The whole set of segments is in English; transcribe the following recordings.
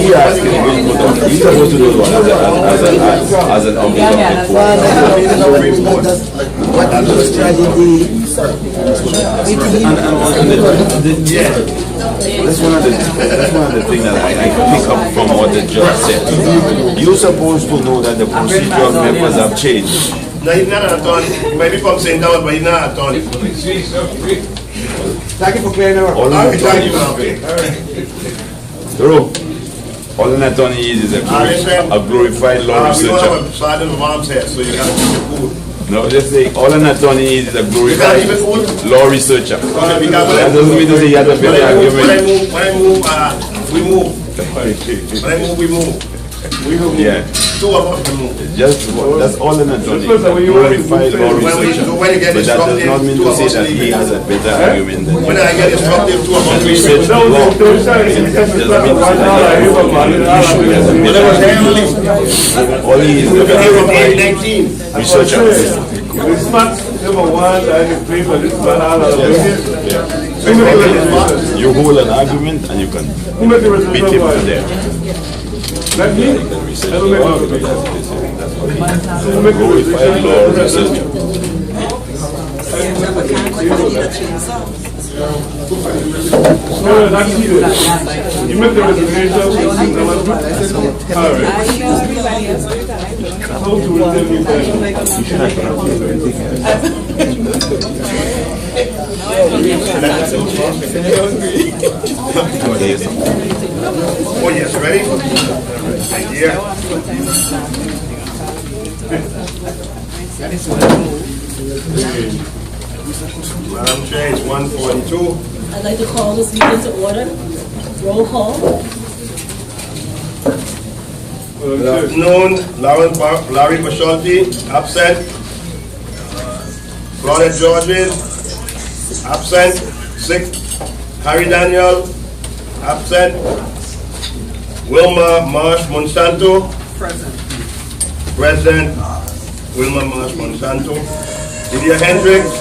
he asking which product. He's supposed to do one as an ombudsman. What is the strategy? That's one of the things that I pick up from what the judge said. You're supposed to know that the procedural methods have changed. No, he's not an attorney. He might be from St. Thomas, but he's not an attorney. Thank you for clearing it up. All an attorney all an attorney is a glorified law We don't have researcher. a sergeant of arms here, so you gotta keep it cool. No, just say all an attorney is a glorified You can't keep it cool? law researcher. That doesn't mean to say he has a better argument. When I move, we move. When I move, we move. Yeah. Two of us can move. That's all an attorney. Glorified law researcher. So when you get But that does instructed, not mean two to of say us that he leave. has a better argument than When you. I get instructed, two of us And leave. research the law. It doesn't mean to say that he has a better argument. All he is a From age verified 19. researcher. You hold an argument and you can beat him to there. Glorified law researcher. You make the resignation. All right. How to resign Oh yes, ready? Thank you. Madam Chair, it's 1:42. I'd like to call this meeting to order. Roll call. Good afternoon, Larry Bashalti, absent. Claudette Georges, absent. Harry Daniel, absent. Wilma Marsh Monsanto, present. Wilma Marsh Monsanto. Lydia Hendricks,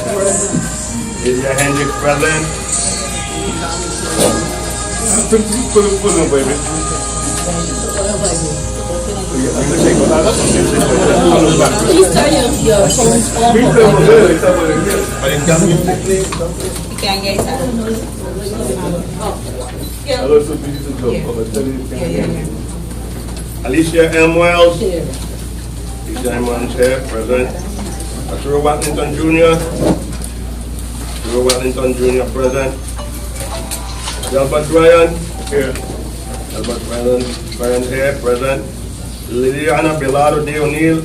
present. Please turn your phones off. You can't get it. Alicia M. Wells, Alicia M. Wells here, present. Arturo Watlington Jr., present. Albert Ryan, here. Albert Ryan here, present. Liliana Belado de O'Neill,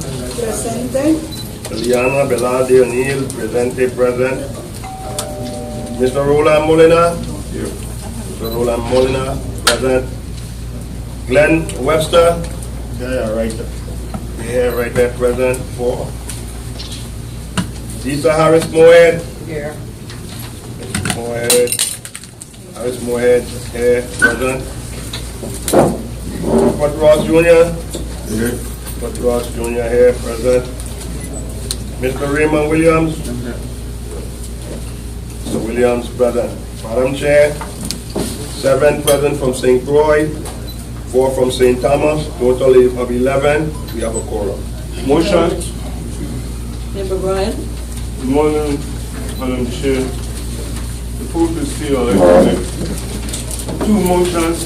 Liliana Belado de O'Neill, present. Mr. Roland Molina, Here. Mr. Roland Molina, present. Glenn Webster, yeah, right there, present. 4. Lisa Harris Moed, Here. Harris Moed here, present. Scott Ross Jr. Here. Scott Ross Jr. here, present. Mr. Raymond Williams. Mr. Williams, present. Madam Chair, 7 present from St. Croix, 4 from St. Thomas, total of 11. We have a quorum. Motion. Member Brian. Good morning, Madam Chair. The proof is still electronic. 2 motions.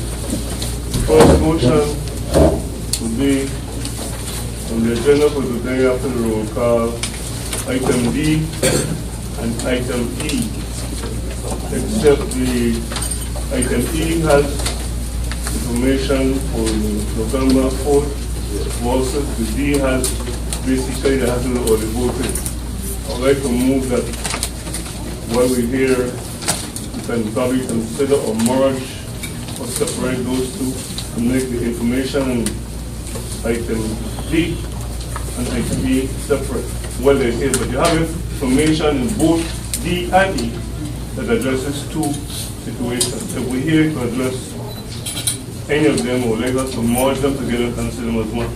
First motion would be on the agenda for today after the roll call, item D and item E. Except the item E has information for November 4th. Also, the D has basically the hassle or the voting. I'd like to move that while we're here, we can probably consider or merge or separate those two and make the information in item D and item E separate while they're here. But you have information in both D and E that addresses 2 situations. If we're here to address any of them, or like us to merge them together and consider them as one.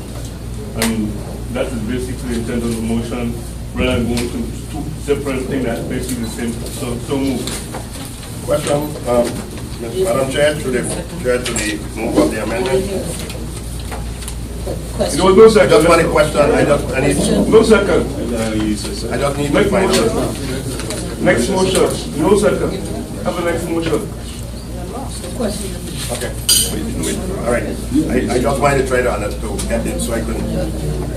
And that is basically the intent of the motion, rather than going to 2 separate things that basically the same. So move. Question, Madam Chair, to the move of the amendment. Question. No, no I second. just want to question, I need, No second. I just need to Next find motion. out. Next motion. No second. Have a next motion. Question. Okay, all right. I just wanted to try to get it so I couldn't.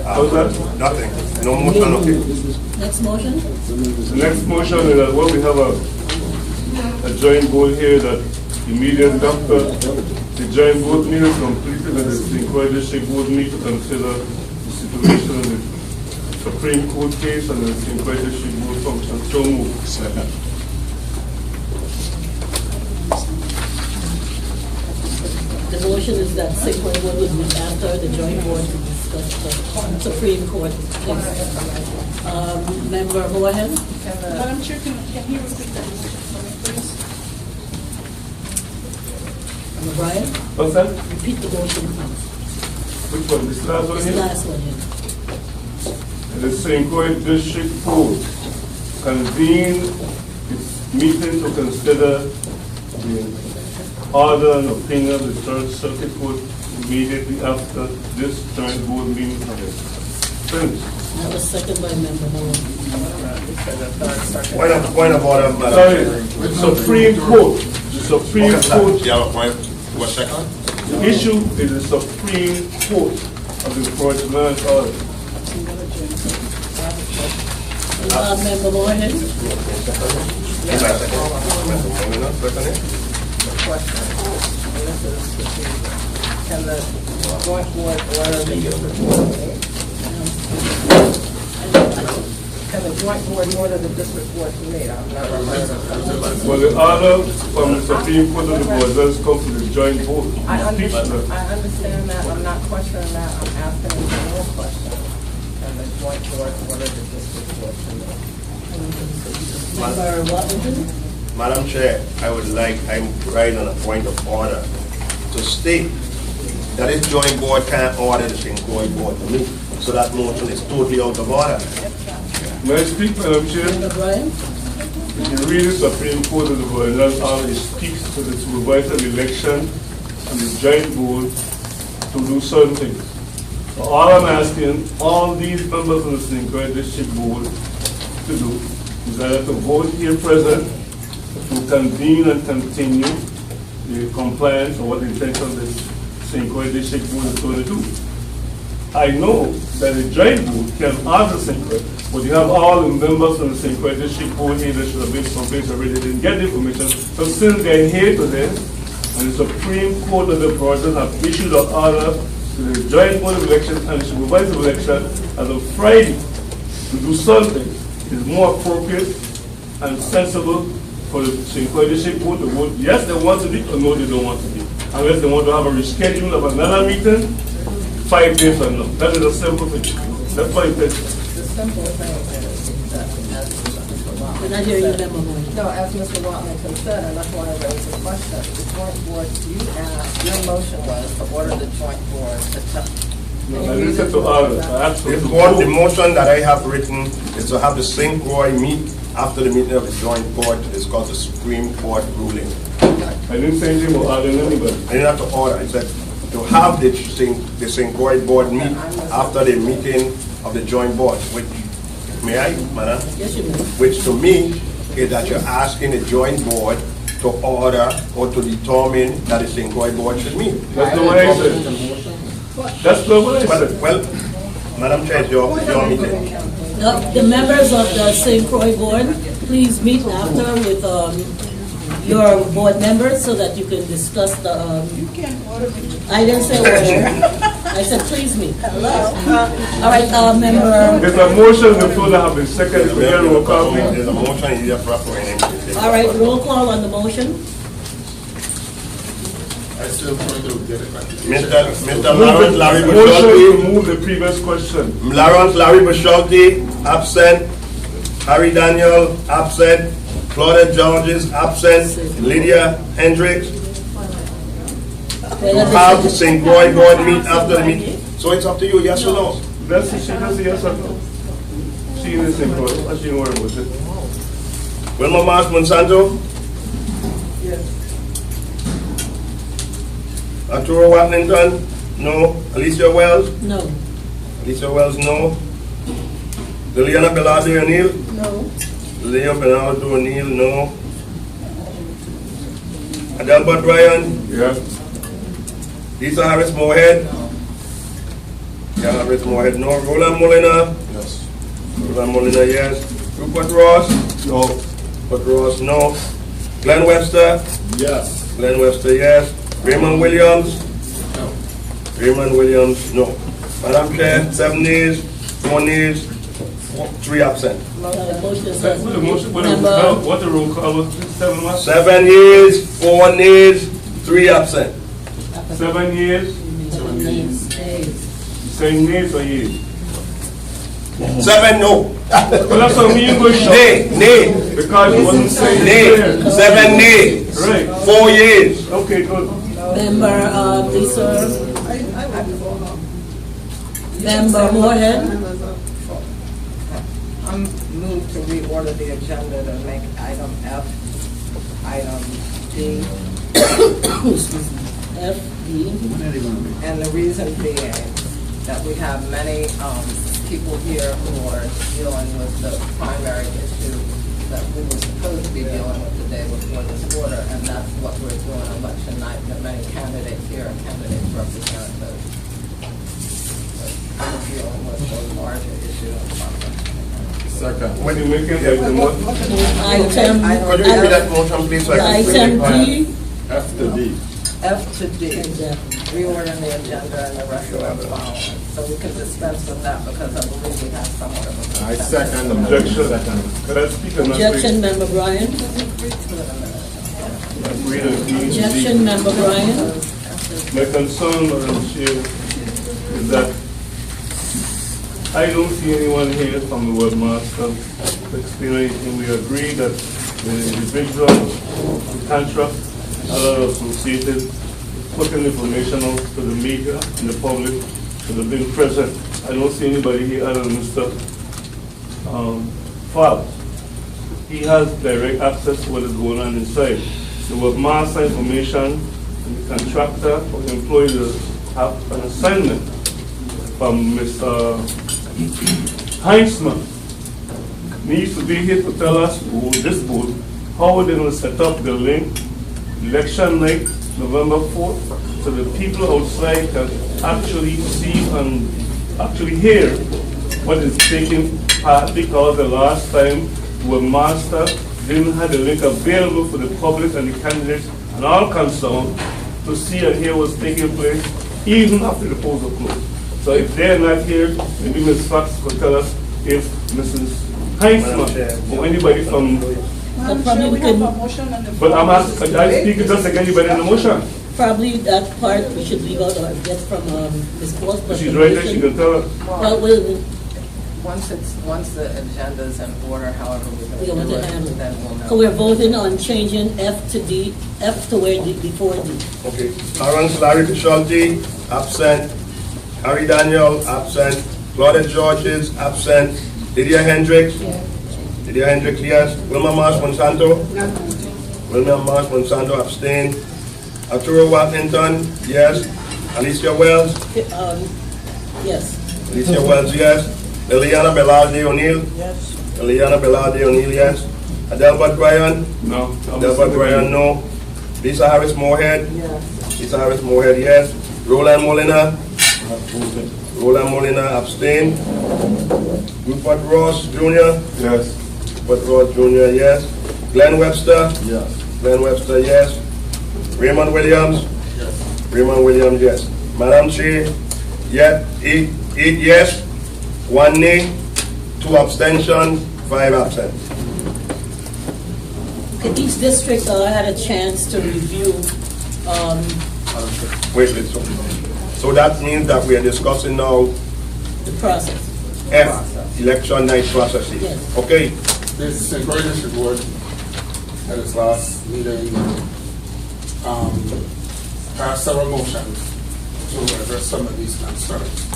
How's that? Nothing, no motion, okay. Next motion? The next motion is that when we have a joint board here that immediately after the joint board meeting is completed and the inquiry district board meet to consider the situation of the Supreme Court case and the inquiry district board function. So moved. Second. The motion is that St. Croix board would meet after the joint board to discuss the Supreme Court case. Member, go ahead. Madam Chair, can you repeat that for me, please? Member Brian, What's that? repeat the motion, please. Which one? This last one This here? last one here. The St. Croix District Court convened its meeting to consider the order and opinion of the Third Circuit Court immediately after this joint board meeting. Finished. I have a second by member Howard. Point of order, Madam Sorry, Chair. the Supreme Court. The Supreme Court. You have a point, what second? The issue is the Supreme Court of the fraudulent order. Member Moorhead. Yes, I second. Can the joint board order the district court? Can the joint board order the district court to meet? I've never heard of that. Well, the order from the Supreme Court of the board does come to the joint board. I understand that, I'm not questioning that, I'm asking a general question. Can the joint board order the district court to meet? Member Watlington. Madam Chair, I'm writing on a point of order to state that this joint board can't order the St. Croix board to meet. So that motion is totally out of order. May I speak, Madam Chair? Member Brian. If you read the Supreme Court of the board, that's how it speaks to the supervisor of election and the joint board to do certain things. So all I'm asking all these members of the St. Croix District Board to do is either to vote here present to convene and continue the compliance or what the intention of the St. Croix District Board is going to do. I know that the joint board can ask the St. Croix, but you have all the members of the St. Croix District Board here that should have been someplace already, they didn't get the information. So since they're here today, and the Supreme Court of the Province have issued an order to the joint board of election and the supervisor of election as of Friday to do something, is more appropriate and sensible for the St. Croix District Board to vote, yes, they want to be, or no, they don't want to be. Unless they want to have a reschedule of another meeting, 5 days from now. That is a simple thing. That's my intention. The simple thing is that, as Mr. Watlington We're not hearing you, said- Member Moorhead. No, as Mr. Watlington said, and that's why I raised the question, the joint board, you asked, your motion was to order the joint board to tell. No, I listen to others. I ask for The motion that I have written is to have the St. Croix meet after the meeting of the joint court to discuss the Supreme Court ruling. I didn't say anything about ordering anybody. I didn't have to order, I said to have the St. Croix board meet after the meeting of the joint board, which, may I, madam? Yes, you may. Which to me is that you're asking the joint board to order or to determine that the St. Croix board should meet. That's not what I said. That's not what I said. Well, Madam Chair, it's your meeting. The members of the St. Croix board, please meet after with your board members so that you can discuss the, I didn't say order. I said please meet. All right, member, There's a motion on the floor that have been seconded. We get a roll call, please. There's a motion, you have proper name. all right, roll call on the motion. Mr. Lawrence Larry Motion to Bushalti, move the previous question. Lawrence Larry Bushalti, absent. Harry Daniel, absent. Claudia Georges, absent. Lydia Hendricks. To have the St. Croix board meet after the meeting. So it's up to you, yes or no? That's she does yes or no. She is in court. She didn't worry about it. Wilma Mars Monsanto, Yes. Arturo Watlington? No. Alicia Wells? No. Alicia Wells, no. Liliana Bellardi O'Neill? No. Leo Bernardo O'Neill, no. Adelbert Ryan? Yes. Lisa Harris Moorhead? Yeah, Harris Moorhead, no. Roland Molina? Yes. Roland Molina, yes. Rupert Ross? No. Rupert Ross, no. Glenn Webster? Yes. Glenn Webster, yes. Raymond Williams? No. Raymond Williams, no. Madam Chair, 7 nays, 4 nays, 3 absent. Motion What the motion, Member, what the roll call was, 7 what? 7 yeas, 4 nays, 3 absent. 7 years, saying nays or years? 7 no. Well, that's what me and going to. Nay. Because you wasn't saying Nay. years. 7 nays. Right. 4 years. Okay, good. Member Lisa. Member Moorhead. I'm moved to reorder the agenda to make item F, item D, F, D. and the reason being that we have many people here who are dealing with the primary issue that we were supposed to be dealing with the day before this order, and that's what we're doing election night, and many candidates here and candidates representatives. I'm dealing with a larger issue in front of us. Second. When you make it, like the mo- Could you give me that motion, please? So I can Item quickly- D. F to D. F to D, Exactly. reordering the agenda and the rest of them following. So we can dispense with that because I believe we have somewhat of a. I second the Objection. motion. Could I speak on that? Objection, Member Bryan. Read it, please. Objection, Member Bryan. My concern, Madam Chair, is that I don't see anyone here from the webmaster to explain anything. We agree that the individual, the contract, other associated, putting information out to the media and the public should have been present. I don't see anybody here other than Mr. Falk. He has direct access to what is going on inside. The webmaster information and the contractor or the employee have an assignment from Mr. Heinzman. Needs to be here to tell us, this board, how they're going to set up the link, election night, November 4th, so the people outside can actually see and actually hear what is taking part, because the last time webmaster didn't have the link available for the public and the candidates and all concerned to see and hear what's taking place, even after the polls are closed. So if they're not here, maybe Ms. Fox could tell us if Mrs. Heinzman or anybody from, Probably we can, but I'm asking, I speak just like anybody in the motion. probably that part we should leave out or get from Ms. Paul's She's right there, she can tell us. Well, we'll, Once the agenda's in order, however we're we going want to to do handle it, then we'll it. know. So we're voting on changing F to D, F to where D, before D. Okay. Lawrence Larry Schulte, absent. Harry Daniel, absent. Claudette Georges, absent. Lydia Hendricks? Lydia Hendricks, yes. Wilma Marsh Monsanto? Wilma Marsh Monsanto, abstain. Arturo Watlington, yes. Alicia Wells? Yes. Alicia Wells, yes. Liliana Bellardi O'Neill? Yes. Liliana Bellardi O'Neill, yes. Adelbert Ryan? No. Adelbert Ryan, no. Lisa Harris Moorhead? Yes. Lisa Harris Moorhead, yes. Roland Molina? Roland Molina, abstain. Rupert Ross Jr.? Yes. Rupert Ross Jr., yes. Glenn Webster? Yes. Glenn Webster, yes. Raymond Williams? Yes. Raymond Williams, yes. Madam Chair, yes, eight yes, 1 nay, 2 abstentions, 5 absent. Okay, each district had a chance to review, Wait, so that means that we are discussing now the process. F, election night processes. Yes. Okay, The St. Croix District Board at its last meeting passed several motions to address some of these concerns.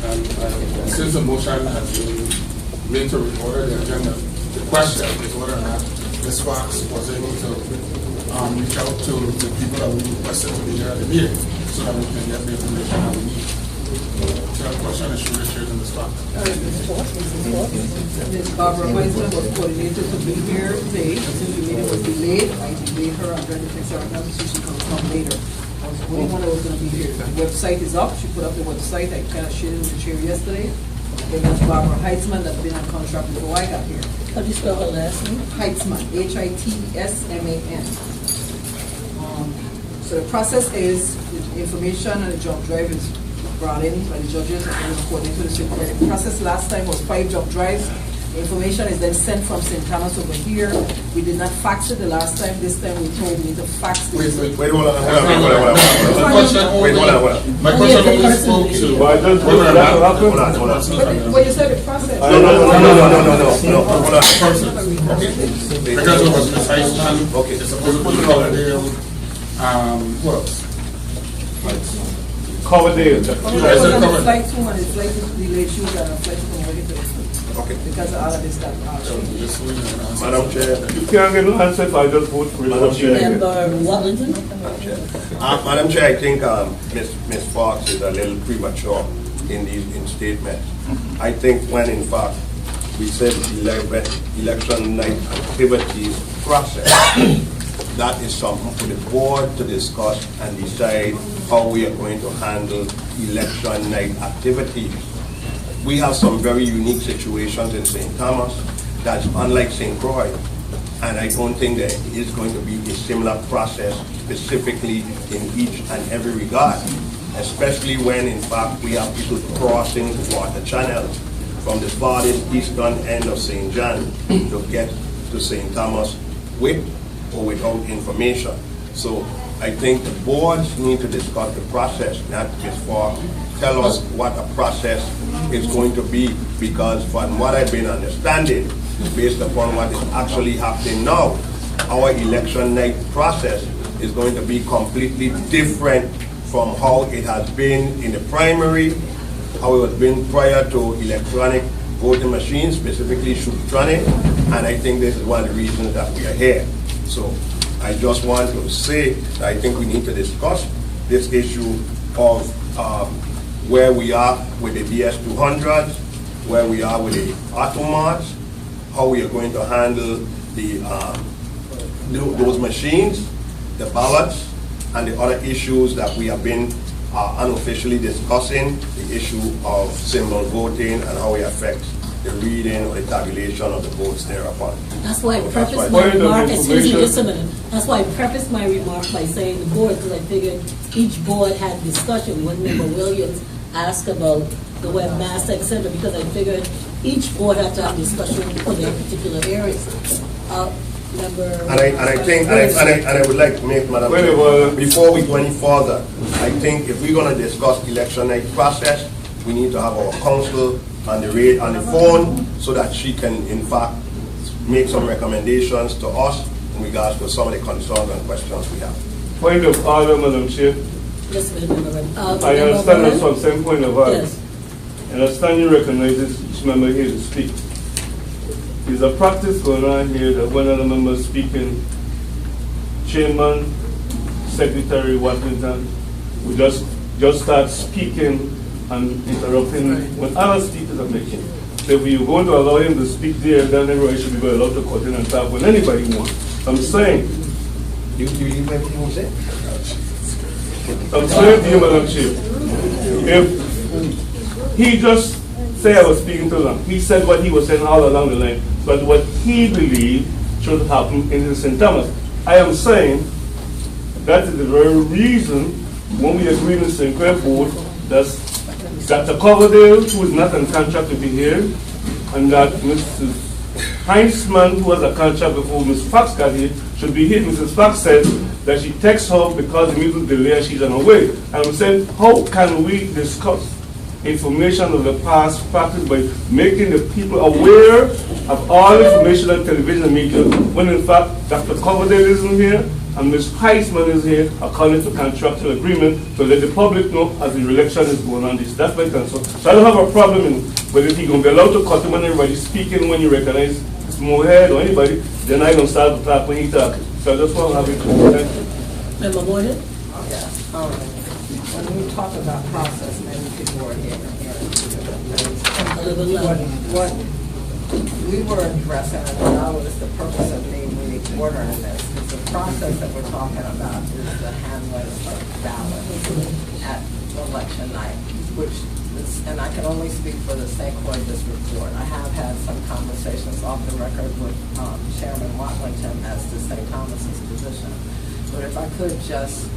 And since the motion has been made to reorder the agenda, the question is whether or not Ms. Fox was able to reach out to the people that we requested to be here at the meeting so that we can get the information that we need. So the question is, should we share in the spot? Ms. Barbara Weisman was coordinated to be here today. Since the meeting was delayed, I delayed her. I'm going to text her now so she can come later. I was the only one that was going to be here. The website is up. She put up the website. I kind of shared it with the chair yesterday. Then there's Barbara Heitzman that's been on contract before I got here. How do you spell her last name? Heitzman, H-I-T-S-M-A-N. So the process is the information and the job drive is brought in by the judges and according to the security. The process last time was 5 job drives. The information is then sent from St. Thomas over here. We did not fax it the last time. This time we told me to fax it. Wait, hold on. My question only spoke to. Hold on. But you said the process. No. Hold on. Okay. Because it was Ms. Heisman. Okay. It's supposed to be Coverdale. Who else? Coverdale. Flight 2 and his flight is delayed. She was on a flight from over here to the Okay. because of all of this stuff. Madam Chair. You can't get an answer if I just vote for it. Madam Chair. Member Watlington? Madam Chair, I think Ms. Fox is a little premature in these statements. I think when in fact we said election night activities process, that is something for the board to discuss and decide how we are going to handle election night activities. We have some very unique situations in St. Thomas that's unlike St. Croix, and I don't think there is going to be a similar process specifically in each and every regard, especially when in fact we have people crossing water channels from the farthest eastern end of St. John to get to St. Thomas with or without information. So I think the boards need to discuss the process, not just tell us what a process is going to be, because from what I've been understanding, based upon what is actually happening now, our election night process is going to be completely different from how it has been in the primary, how it has been prior to electronic voting machines, specifically Shubtronic, and I think this is one of the reasons that we are here. So I just want to say that I think we need to discuss this issue of where we are with the DS200s, where we are with the automats, how we are going to handle the those machines, the ballots, and the other issues that we have been unofficially discussing, the issue of symbol voting and how it affects the reading or the tabulation of the votes thereupon. That's why I prefaced my remark, excuse me, just a minute. That's why I prefaced my remark by saying the board, because I figured each board had discussion. When Member Williams asked about the webmaster, etc., because I figured each board had to have discussion for their particular areas. I would like to make, Madam Chair, before we go any further, I think if we're going to discuss election night process, we need to have our counsel on the phone so that she can, in fact, make some recommendations to us in regards to some of the concerns and questions we have. Point of order, Madam Chair. Yes, Member. I understand this from same point of order. Yes. I understand you recognize each member here to speak. There's a practice going on here that when other members speaking, Chairman, Secretary Washington, we just start speaking and interrupting when other speakers are making. So if you're going to allow him to speak there, then everybody should be allowed to cut in and talk when anybody wants. I'm saying. Do you believe everything you say? I'm saying to you, Madam Chair, if he just say I was speaking too long, he said what he was saying all along the line, but what he believed should happen in St. Thomas. I am saying that is the very reason when we agreed in St. Clair Board that Dr. Coverdale, who is not on contract to be here, and that Mrs. Heisman, who has a contract before Ms. Fox got here, should be here. Mrs. Fox said that she texts her because the meeting delay and she's on her way. And I'm saying, how can we discuss information of the past practice by making the people aware of all information on television and media, when in fact Dr. Coverdale isn't here and Ms. Heisman is here according to contractual agreement to let the public know as the election is going on. That's my concern. So I don't have a problem in whether he's going to be allowed to cut him when everybody's speaking when you recognize Mohead or anybody, they're not gonna start the clock when he talking. So I just want to have it. Thank you. Member Morgan? Yes, when we talk about process, many people are here. What we were addressing, and that was the purpose of me reordering this, is the process that we're talking about is the handling of ballots at election night, which is, and I can only speak for the St. Croix District Board. I have had some conversations off the record with Chairman Watlington as to St. Thomas's position. But if I could just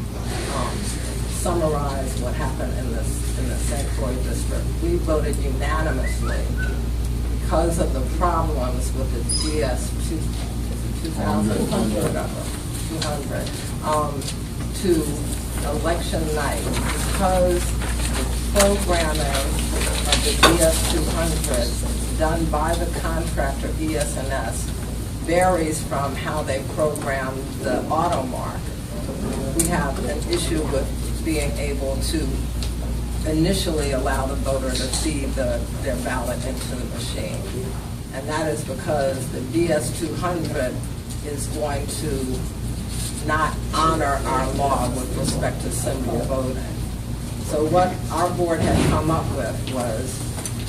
summarize what happened in the St. Croix District, we voted unanimously because of the problems with the DS 200 to election night, because the programming of the DS 200 done by the contractor ES&S varies from how they program the auto mark. We have an issue with being able to initially allow the voter to feed their ballot into the machine. And that is because the DS-200 is going to not honor our law with respect to symbol voting. So what our board had come up with was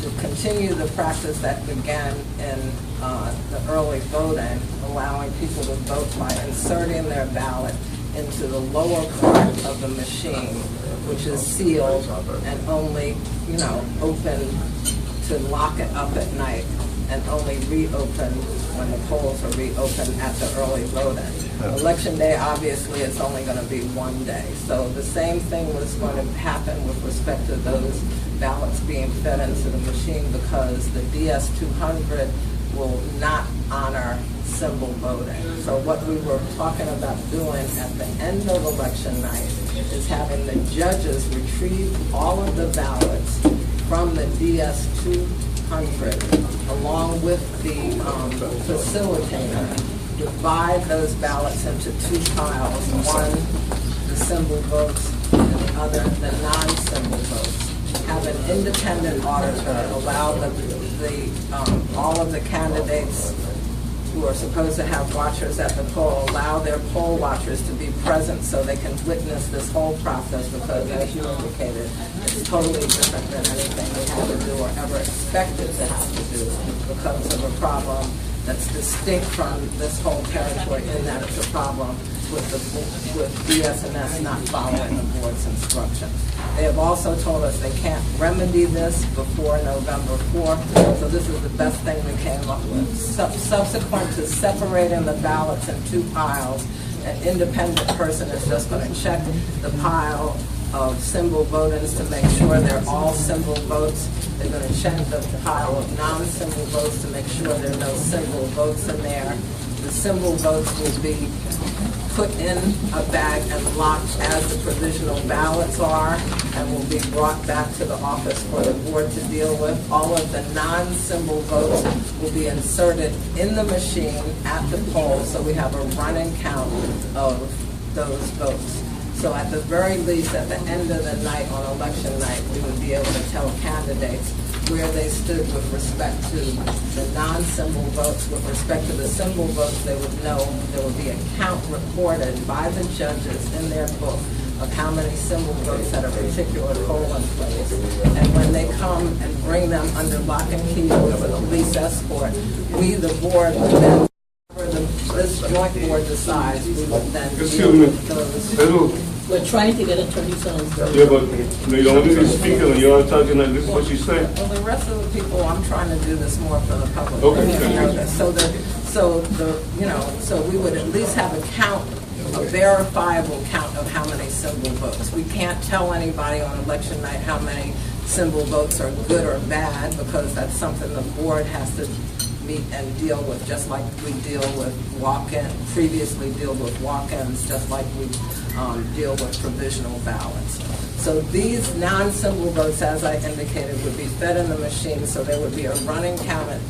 to continue the practice that began in the early voting, allowing people to vote by inserting their ballot into the lower part of the machine, which is sealed and only, open to lock it up at night and only reopen when the polls are reopened at the early voting. Election day, obviously, it's only going to be one day. So the same thing was going to happen with respect to those ballots being fed into the machine, because the DS-200 will not honor symbol voting. So what we were talking about doing at the end of election night is having the judges retrieve all of the ballots from the DS-200 along with the facilitator, divide those ballots into two piles, one the symbol votes and the other the non-symbol votes. Have an independent auditor allow all of the candidates who are supposed to have watchers at the poll, allow their poll watchers to be present so they can witness this whole process, because as you indicated, it's totally different than anything we had to do or ever expected to have to do, because of a problem that's distinct from this whole territory, in that it's a problem with DS&S not following the board's instructions. They have also told us they can't remedy this before November 4th, so this is the best thing we came up with. Subsequent to separating the ballots in two piles, an independent person is just going to check the pile of symbol votings to make sure they're all symbol votes. They're going to check the pile of non-symbol votes to make sure there are no symbol votes in there. The symbol votes will be put in a bag and locked as the provisional ballots are, and will be brought back to the office for the board to deal with. All of the non-symbol votes will be inserted in the machine at the poll, so we have a running count of those votes. So at the very least, at the end of the night, on election night, we would be able to tell candidates where they stood with respect to the non-symbol votes. With respect to the symbol votes, they would know there would be a count recorded by the judges in their book of how many symbol votes at a particular polling place. And when they come and bring them under lock and key with a police escort, we, the board, would then, this joint board decides, we would then deal with those. Hello. We're trying to get attorney sounds. Yeah, but you don't need to speak and you're talking like this is what she's saying. Well, the rest of the people, I'm trying to do this more for the public. Okay. So we would at least have a count, a verifiable count of how many symbol votes. We can't tell anybody on election night how many symbol votes are good or bad, because that's something the board has to meet and deal with, just like we deal with previously deal with walk-ins, just like we deal with provisional ballots. So these non-symbol votes, as I indicated, would be fed in the machine, so there would be a running count of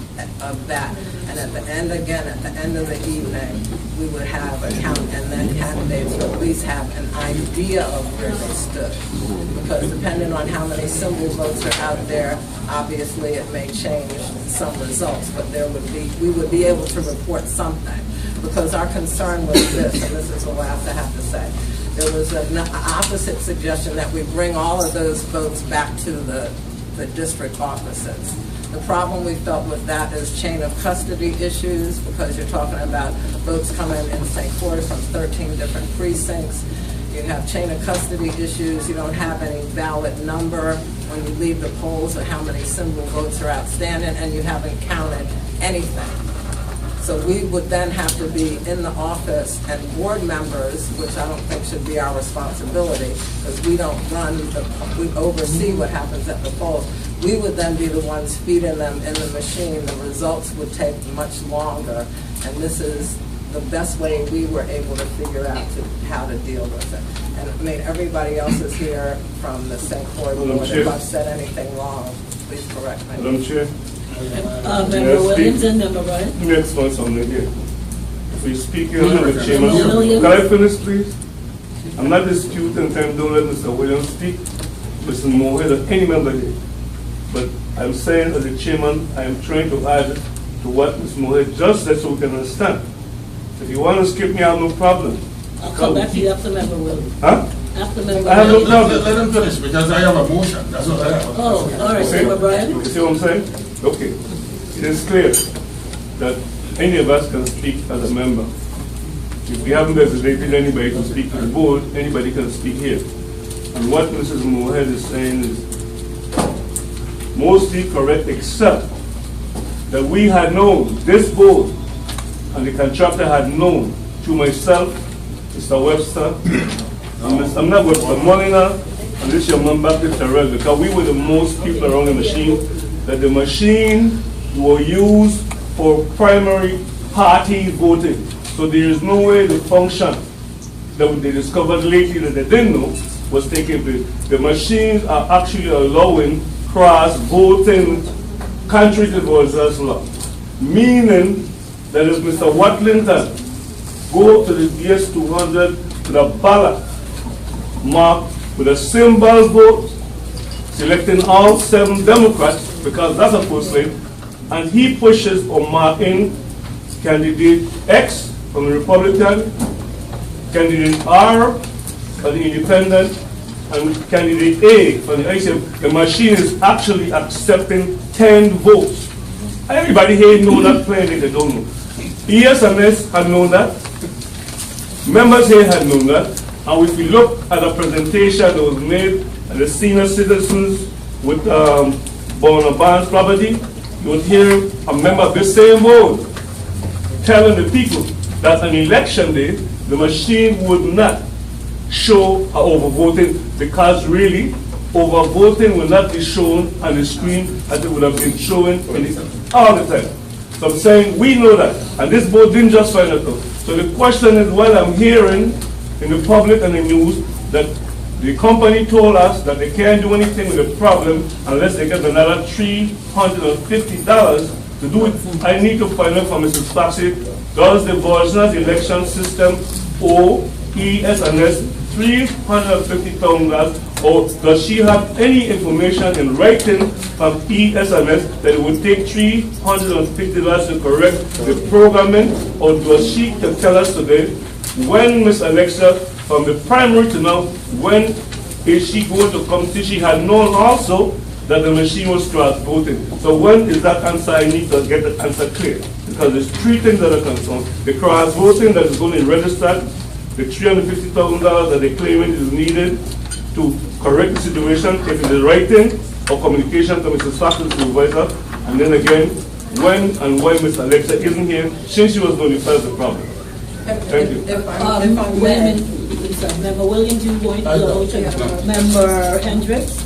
that. And at the end, again, at the end of the evening, we would have a count, and then candidates would at least have an idea of where they stood. Because depending on how many symbol votes are out there, obviously it may change some results, but we would be able to report something. Because our concern was this, and this is the last I have to say, there was an opposite suggestion that we bring all of those votes back to the district offices. The problem we felt with that is chain of custody issues, because you're talking about votes coming in St. Croix from 13 different precincts. You have chain of custody issues. You don't have any valid number when you leave the polls of how many symbol votes are outstanding, and you haven't counted anything. So we would then have to be in the office, and board members, which I don't think should be our responsibility, because we don't we oversee what happens at the polls. We would then be the ones feeding them in the machine. The results would take much longer, and this is the best way we were able to figure out how to deal with it. And I mean, everybody else is here from the St. Croix board. If I've said anything wrong, please correct me. Madam Chair. Member Williams and Member Ryan. Let me explain something here. If we speak here, I'm a chairman. Williams. Can I finish, please? I'm not disputing time. Don't let Mr. Williams speak, Mr. Moorhead, or any member here. But I'm saying, as a chairman, I am trying to add to what Mr. Moorhead just said, so we can understand. If you want to skip me, I have no problem. I'll come back to you after Member Williams. Huh? After Member I have no Williams. problem. Let him finish, because I have a motion, that's what I have. Oh, all right, Member Bryan. You see what I'm saying? Okay. It is clear that any of us can speak as a member. If we haven't designated anybody to speak to the board, anybody can speak here. And what Mrs. Moorhead is saying is mostly correct, except that we had known, this board and the contractor had known through myself, Mr. Webster, I'm not with Mr. Molina, and this young man back to Terrell, because we were the most people around the machine, that the machine were used for primary party voting. So there is no way the function that they discovered lately that they didn't know was taking place. The machines are actually allowing cross-voting country to vote as law. Meaning that if Mr. Watlington go to the DS200 to the ballot mark with a symbol vote, selecting all 7 Democrats, because that's a first lane, and he pushes or mark in candidate X from the Republican, candidate R from the Independent, and candidate A from the ICM, the machine is actually accepting 10 votes. Everybody here know that plainly, they don't know. ESMS had known that, members here had known that, and if we look at a presentation that was made at the senior citizens with Barnes property, you would hear a member of this same board telling the people that on election day, the machine would not show a overvoting, because really, overvoting will not be shown on the screen as it would have been shown all the time. So I'm saying we know that, and this board didn't just find it out. So the question is, what I'm hearing in the public and the news, that the company told us that they can't do anything with the problem unless they get another $350 to do it. I need to find out from Mrs. Foxy, does the Virginia's election system owe ESNS $350,000, or does she have any information in writing from ESNS that it would take $350 to correct the programming, or does she can tell us today when Ms. Alexa, from the primary to now, when is she going to come to? She had known also that the machine was cross-voting. So when is that answer? I need to get the answer clear, because there's 3 things that are concerned. The cross-voting that is going to register, the $350,000 that they're claiming is needed to correct the situation, if it is writing or communication to Mrs. Fox's supervisor, and then again, when and why Ms. Alexa isn't here, since she was going to solve the problem. Thank you. If I Wait a may. minute, Member Williams, you going to the motion? Member Hendricks?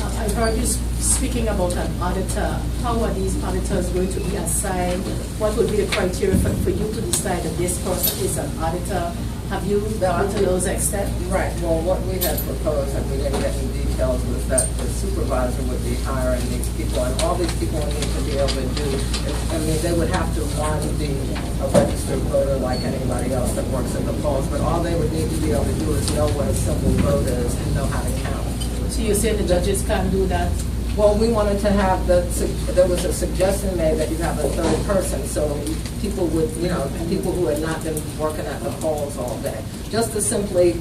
I heard you speaking about an auditor, how are these auditors going to be assigned? What would be the criteria for you to decide that this person is an auditor? Have you gone to those extent? Right, well, what we had proposed, and we didn't get any details, was that the supervisor would be hiring these people, and all these people need to be able to do, I mean, they would have to, one, be a registered voter like anybody else that works at the polls, but all they would need to be able to do is know what a simple vote is and know how to count. So you say the judges can't do that? Well, we wanted to have there was a suggestion made that you have a third person, so people would, people who had not been working at the polls all day, just to simply,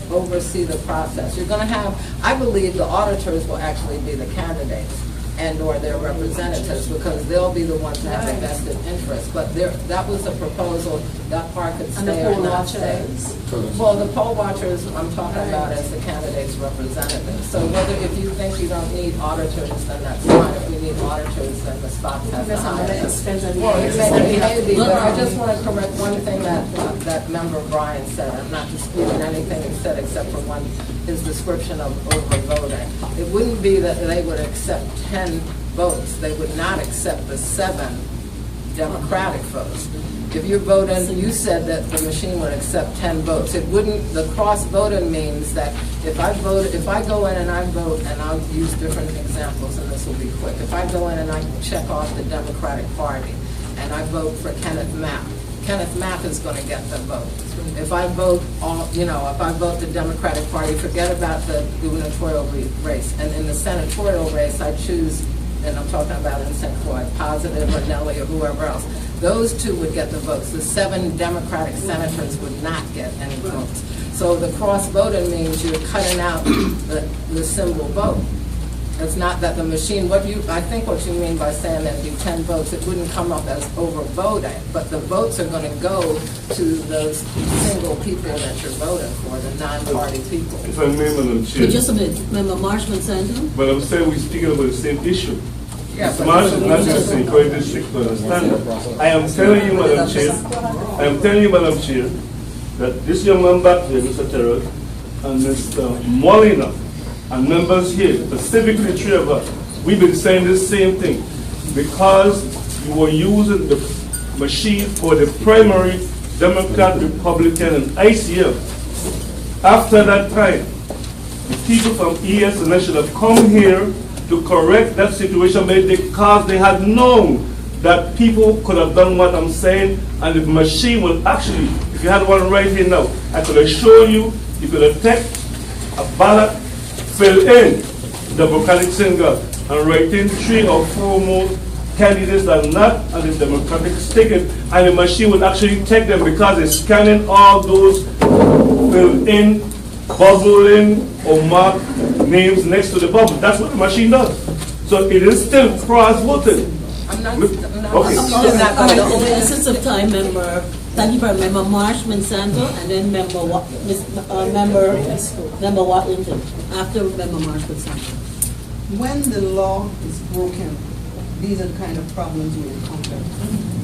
oversee the process. You're going to have, I believe the auditors will actually be the candidates and/or their representatives, because they'll be the ones that have a vested interest. But that was a proposal, that part could stay or not stay. Well, the poll watchers, I'm talking about as the candidates' representatives. So if you think you don't need auditors, then that's fine. If we need auditors, then the spots have to hire them. Well, it may be, but I just want to correct one thing that member Brian said. I'm not disputing anything he said except for his description of overvoting. It wouldn't be that they would accept 10 votes. They would not accept the 7 Democratic votes. If you're voting, you said that the machine would accept 10 votes. It wouldn't, the cross-voting means that if I go in and I vote, and I'll use different examples and this will be quick. If I go in and I check off the Democratic Party and I vote for Kenneth Mapp is going to get the vote. If I vote if I vote the Democratic Party, forget about the gubernatorial race. And in the senatorial race, I choose, and I'm talking about in St. Croix, Positive or Nellie or whoever else. Those 2 would get the votes. The 7 Democratic senators would not get any votes. So the cross-voting means you're cutting out the symbol vote. It's not that the machine, I think what you mean by saying that you 10 votes, it wouldn't come up as overvoting, but the votes are going to go to those single people that you're voting for, the non-party people. If I may, Madam Chair. Just a minute, Member Marshman Santo. But I'm saying we're speaking about the same issue. Yeah, Mr. Marsh is not just saying for district to understand that. I am telling you, Madam Chair, that this young man back here, Mr. Terrell, and Mr. Molina, and members here, specifically 3 of us, we've been saying the same thing. Because you were using the machine for the primary Democrat, Republican, and ICF. After that time, the people from ES should have come here to correct that situation because they had known that people could have done what I'm saying, and the machine will actually, if you had one right here now, I could have shown you, you could have taken a ballot, fill in the Democratic single, and write in 3 or 4 more candidates that are not on the Democratic ticket, and the machine would actually take them because it's scanning all those filled in, bubble in, or mark names next to the bubble. That's what the machine does. So it is still cross-voted. I'm not In the essence of time, thank you, Member Marshman Santo, and then Member Watlington, after Member Marshman Santo. When the law is broken, these are the kind of problems we encounter.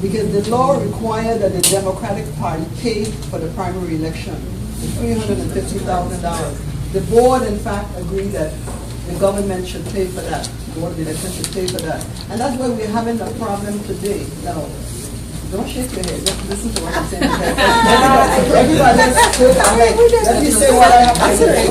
Because the law required that the Democratic Party pay for the primary election, $350,000. The board, in fact, agreed that the government should pay for that. The board of election should pay for that. And that's why we're having a problem today. Now, don't shake your head. Just listen to what I'm saying. Everybody, let me say what I have to say.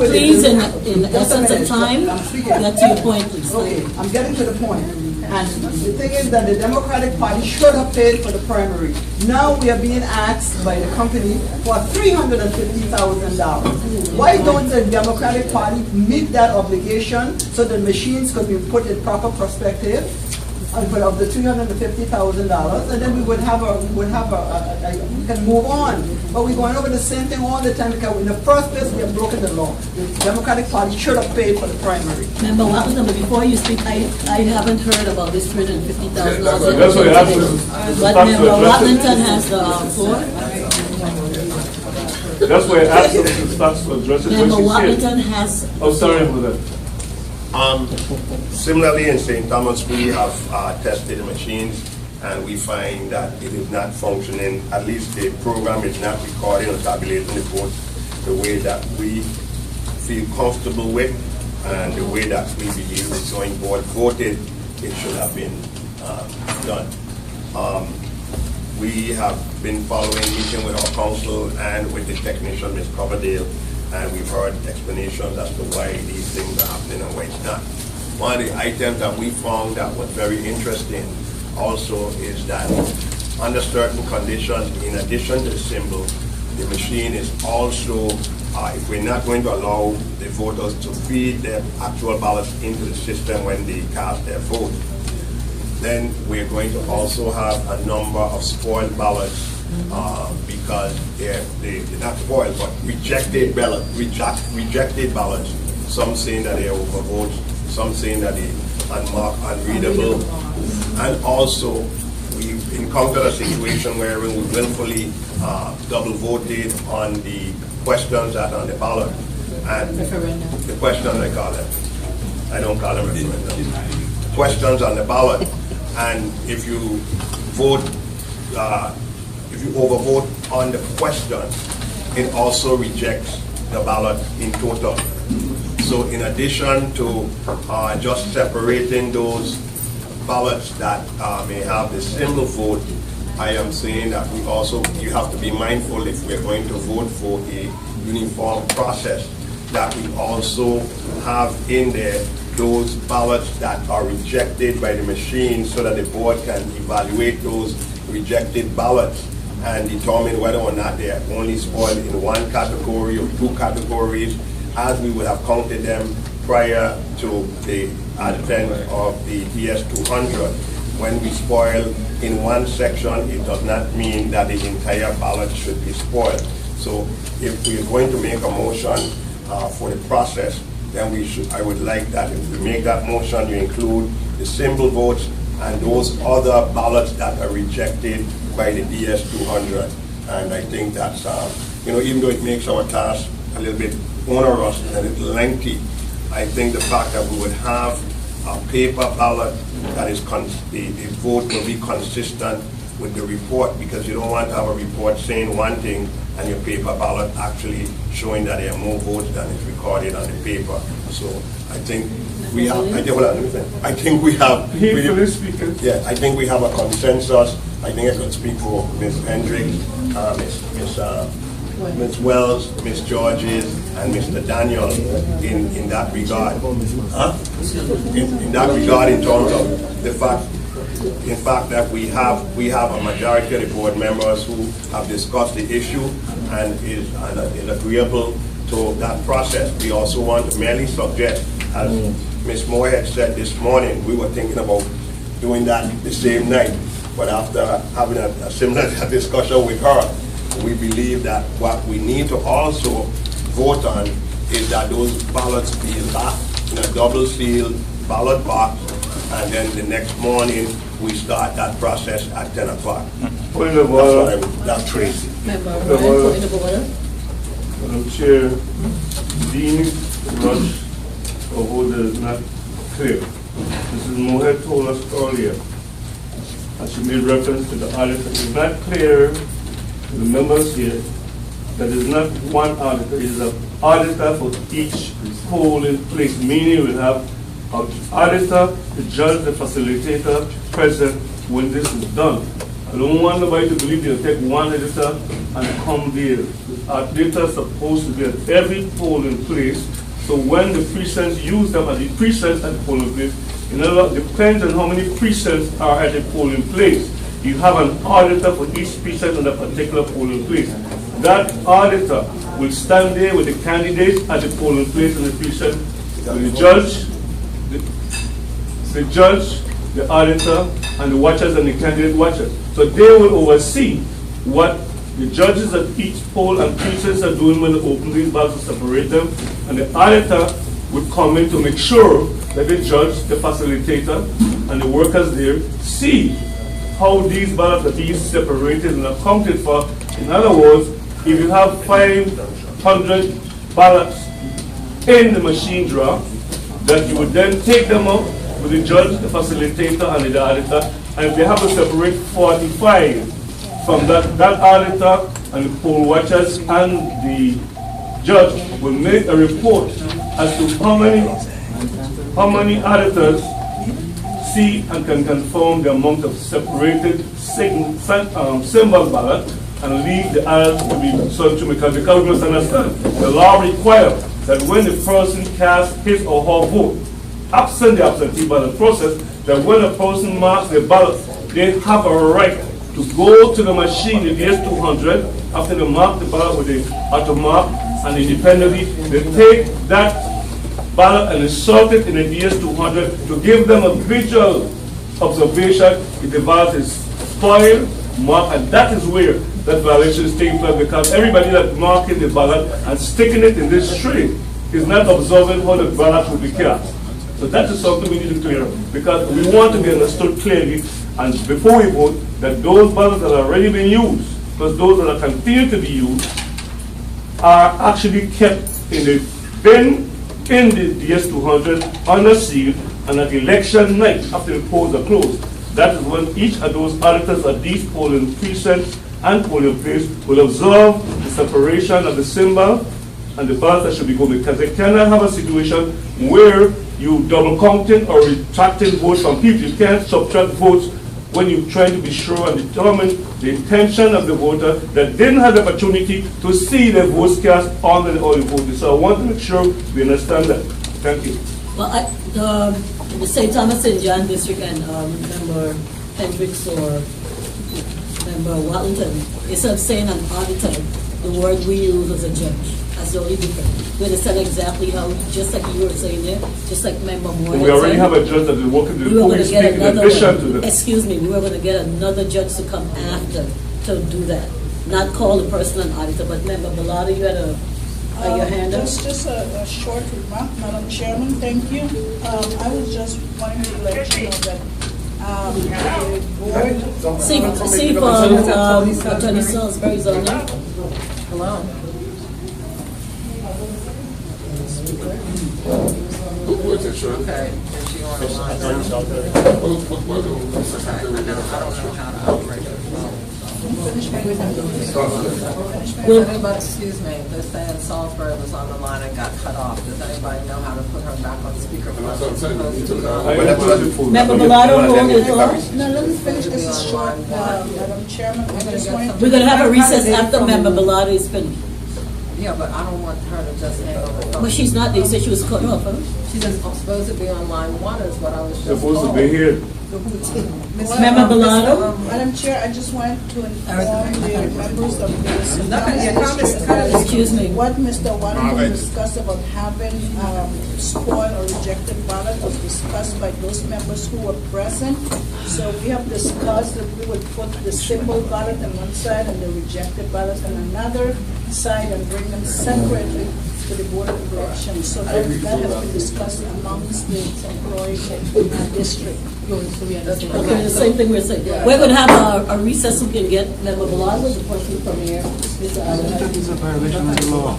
Please, in the essence of time, get to your point, please. Okay, I'm getting to the point. And the thing is that the Democratic Party should have paid for the primary. Now we are being asked by the company for $350,000. Why don't the Democratic Party meet that obligation so the machines could be put in proper perspective of the $350,000, and then we would have we can move on. But we're going over the same thing all the time because in the first place we have broken the law. The Democratic Party should have paid for the primary. Member Watlington, but before you speak, I haven't heard about this $350,000. That's what I have to. But Member Watlington has the floor. That's why I asked them to start to address it. Member Watlington has. Oh, sorry for that. Similarly, in St. Thomas, we have tested the machines, and we find that it is not functioning. At least the program is not recording or tabulating the votes the way that we feel comfortable with, and the way that we believe the joint board voted, it should have been done. We have been following, meeting with our council and with the technician, Ms. Coverdale, and we've heard explanations as to why these things are happening and why it's not. One of the items that we found that was very interesting also is that under certain conditions, in addition to the symbol, the machine is also, if we're not going to allow the voters to feed their actual ballots into the system when they cast their vote, then we're going to also have a number of spoiled ballots because they're not spoiled, but rejected ballots. Some saying that they're overvotes, some saying that they're unmarked, unreadable. And also, we've encountered a situation where we willfully double voted on the questions that are on the ballot. And the questions, I call them. I don't call them referendum. Questions on the ballot. And if you vote, if you overvote on the question, it also rejects the ballot in total. So in addition to just separating those ballots that may have the symbol vote, I am saying that you have to be mindful if we're going to vote for a uniform process, that we also have in there those ballots that are rejected by the machine so that the board can evaluate those rejected ballots and determine whether or not they are only spoiled in one category or two categories, as we would have counted them prior to the advent of the DS200. When we spoil in one section, it does not mean that the entire ballot should be spoiled. So if we are going to make a motion for the process, then I would like that if we make that motion, you include the symbol votes and those other ballots that are rejected by the DS200. And I think that's, even though it makes our task a little bit onerous and a little lengthy, I think the fact that we would have a paper ballot that is, the vote will be consistent with the report, because you don't want to have a report saying one thing and your paper ballot actually showing that there are more votes than is recorded on the paper. So I think we have, I think we have, I think we have a consensus. I think I could speak for Ms. Hendricks, Ms. Wells, Ms. Georges, and Mr. Daniel in that regard. In that regard, in terms of the fact, in fact, that we have a majority of the board members who have discussed the issue and is agreeable to that process. We also want to merely suggest, as Ms. Moore said this morning, we were thinking about doing that the same night, but after having a similar discussion with her, we believe that what we need to also vote on is that those ballots be locked in a double-sealed ballot box, and then the next morning we start that process at 10 o'clock. Point of order. That's crazy. Madam Chair, Dean Rush of order is not clear. Mrs. Mohammed told us earlier, and she made reference to the auditor. It's not clear to the members here that is not one auditor, it is an auditor for each polling place, meaning we have an auditor, the judge, the facilitator present when this is done. I don't want nobody to believe they'll take one auditor and come there. The auditor is supposed to be at every polling place, so when the precincts use them at the precincts at the polling place, in other words, it depends on how many precincts are at the polling place. You have an auditor for each precinct on a particular polling place. That auditor will stand there with the candidates at the polling place in the precinct, the judge, the auditor, and the watchers and the candidate watchers. So they will oversee what the judges at each poll and precincts are doing when they open these ballots to separate them, and the auditor would come in to make sure that the judge, the facilitator, and the workers there see how these ballots are being separated and accounted for. In other words, if you have 500 ballots in the machine drawer, that you would then take them up with the judge, the facilitator, and the auditor, and if they have to separate 45 from that auditor and the poll watchers and the judge will make a report as to how many auditors see and can confirm the amount of separated symbol ballot and leave the others to be subject to, because we must understand the law requires that when the person casts his or her vote, absent the absentee ballot process, that when a person marks the ballot, they have a right to go to the machine in the DS200 after they mark the ballot with the auto mark, and independently they take that ballot and insert it in the DS200 to give them a visual observation if the ballot is spoiled, marked, and that is where that violation is taking place, because everybody that's marking the ballot and sticking it in this string is not observing how the ballot will be cast. So that is something we need to clear up, because we want to be understood clearly, and before we vote, that those ballots that are already been used, because those that are continuing to be used, are actually kept in the bin in the DS200 under seal, and at election night, after the polls are closed, that is when each of those auditors at these polling precincts and polling places will observe the separation of the symbol and the ballots that should be going, because they cannot have a situation where you double counting or retracting votes from people. You can't subtract votes when you're trying to be sure and determine the intention of the voter that didn't have the opportunity to see their votes cast on the early voting. So I want to make sure we understand that. Thank you. Well, the St. Thomas and John District and Member Hendricks or Member Watlington, instead of saying an auditor, the word we use is a judge. That's the only difference. We understand exactly how, just like you were saying there, just like Member Moore. We already have a judge that is working the we were going to get another one. Excuse me, we were going to get another judge to come after to do that. Not call the person an auditor, but Member Bellotta, you had your hand up? Just a short remark, Madam Chairman, thank you. I was just wanting to let you know that the board... See if Attorney Salisbury's on there. Hello. Okay, is she on the line? I don't know how to operate it. Anybody, excuse me, they're saying Salisbury was on the line and got cut off. Does anybody know how to put her back on speakerphone? Member Bellotta, hold it off. No, let me finish this is short, Madam Chairman. I just wanted to... We're going to have a recess after Member Bellotta is finished. Yeah, but I don't want her to just hang over the phone. But she's not there, so she was cut off, huh? She's supposed to be on line 1 is what I was just told. Supposed to be here. Member Bellotta? Madam Chair, I just wanted to inform the members of this. Excuse me. What Mr. Waddington discussed about having spoiled or rejected ballot was discussed by those members who were present. So we have discussed that we would put the symbol ballot on one side and the rejected ballot on another side and bring them separately to the Board of Elections. So that has been discussed amongst the employees of the district. Okay, the same thing we're saying. We're going to have a recess so we can get Member Bellotta, the person from here. Mr. Allen. That is a violation of the law.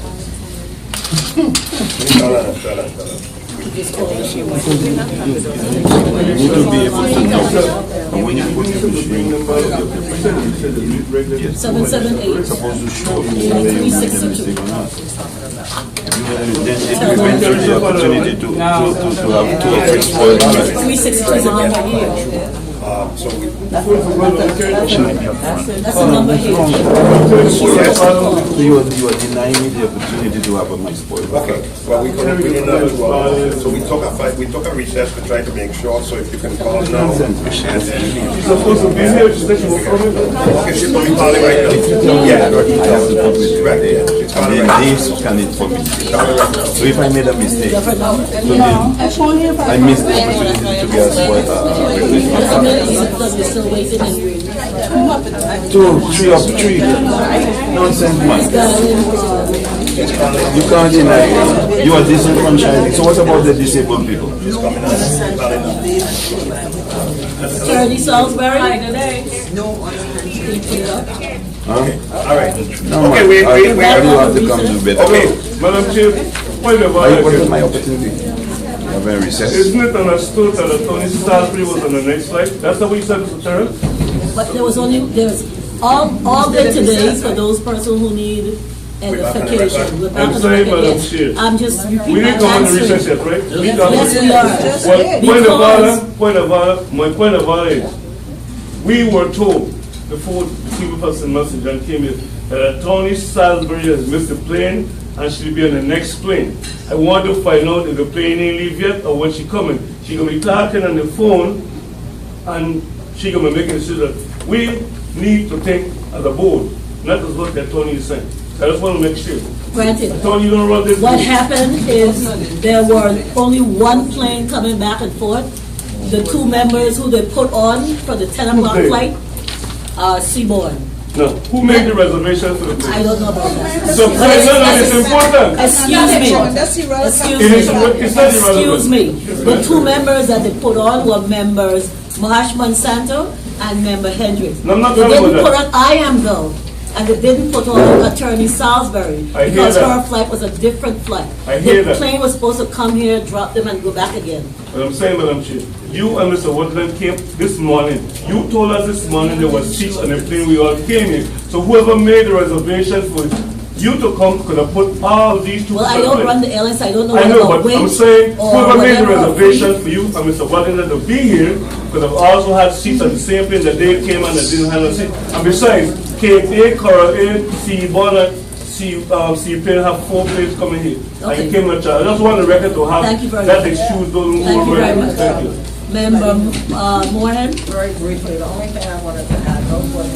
To just call it. You need to be able to know when you put your machine, yes. 778. It's supposed to show you whether you make a mistake or not. Then it prevents you the opportunity to have two or three spoiled ballots. 362 is a number here. That's a number here. So you are denying me the opportunity to have a spoiled ballot. Okay, well, we didn't know as well. So we took a recess to try to make sure, so if you can call now. And then She's supposed to be here, she said she was coming. okay, she's going to be calling right now. Yeah, right, yeah. She's calling And right then now. this can inform me. So if I made a mistake, so then I missed the opportunity to get a spoiled replacement. Because we're still waiting and we're... 3 of 3. Nonsense, man. You can't deny it. You are disenfranchised. So what about the disabled people? Attorney Salisbury? Hi, today. Huh? All right. No, Okay, man. I wait. do have to come to better. Okay. Madam Chair, point of Are you order. putting my opportunity? You have a recess. Isn't it understood that Attorney Salisbury was on the next slide? That's the way you said, Mr. Terrence? But there's all day today for those persons who need edification. We're back I'm on sorry, the Madam record. Chair. Yes. I'm just We repeating didn't go my on the answer. recess yet, right? Yes, we are. Well, my point of order is, we were told before the people person messenger came in that Attorney Salisbury has missed the plane and she'll be on the next plane. I want to find out if the plane ain't leave yet or when she coming. She gonna be talking on the phone and she gonna be making a decision. We need to think as a board, not as what the attorney is saying. I just want to make sure. Granted. Attorney, you don't run this. What happened is there were only one plane coming back and forth. The two members who they put on for the 10 o'clock Okay. flight are seaborne. No, who made the reservation for the plane? I don't know about that. So, no, it's important. Excuse me. That's irrelevant. Excuse me. Excuse me. The two members that they put on were members Marsh Monsanto and member Hendricks. No, I'm not They talking didn't about put on, I am though, and they didn't put on Attorney Salisbury I hear because that. her flight was a different flight. I hear The that. plane was supposed to come here, drop them, and go back again. But I'm saying, Madam Chair, you and Mr. Woodland came this morning. You told us this morning there was seats on the plane we all came in. So whoever made the reservation for you to come could have put all these two. Well, I don't run the airlines, I don't know I know, about but I'm weight saying or whoever made the whatever. reservation for you and Mr. Woodland to be here could have also had seats on the same plane that they came and that didn't have a seat. And besides, Cape A, Coral A, C Bonnet, C Plane have 4 planes coming here. And Okay. you came with I just want the record to have Thank you very that much. excuse those Thank you very much. Thank you. Member Moorhead? Very briefly, the only thing I wanted to add, those what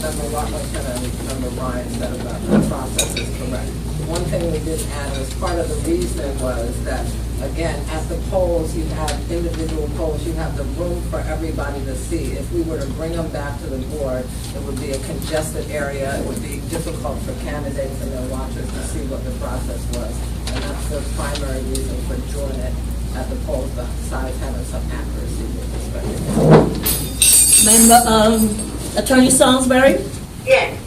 Member Watlington and Member Ryan said about the process is correct. One thing we didn't add as part of the reason was that, again, at the polls, you have individual polls, you have the room for everybody to see. If we were to bring them back to the board, it would be a congested area, it would be difficult for candidates and their watchers to see what the process was. And that's the primary reason for doing it at the polls, besides having some accuracy with respect to Member, Attorney Salisbury? Yes,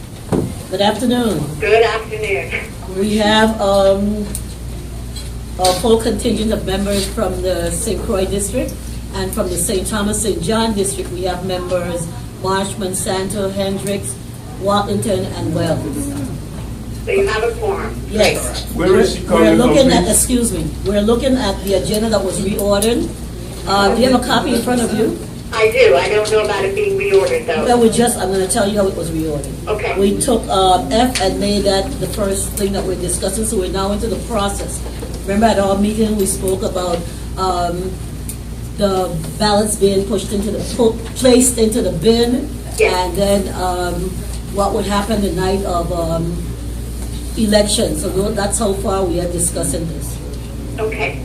Good afternoon. good afternoon. We have a full contingent of members from the St. Croix district and from the St. Thomas St. John district. We have members Marsh, Monsanto, Hendricks, Watlington, and Wells. So you have a quorum. Yes. Where is she We're coming from, looking at, please? excuse me, we're looking at the agenda that was reordered. Do you have a copy in front of you? I do. I don't know about it being reordered though. Well, I'm going to tell you how it was reordered. Okay. We took F and made that the first thing that we're discussing, so we're now into the process. Remember at our meeting, we spoke about the ballots being pushed into placed into the bin, Yes. and then what would happen the night of election. So that's how far we are discussing this. Okay.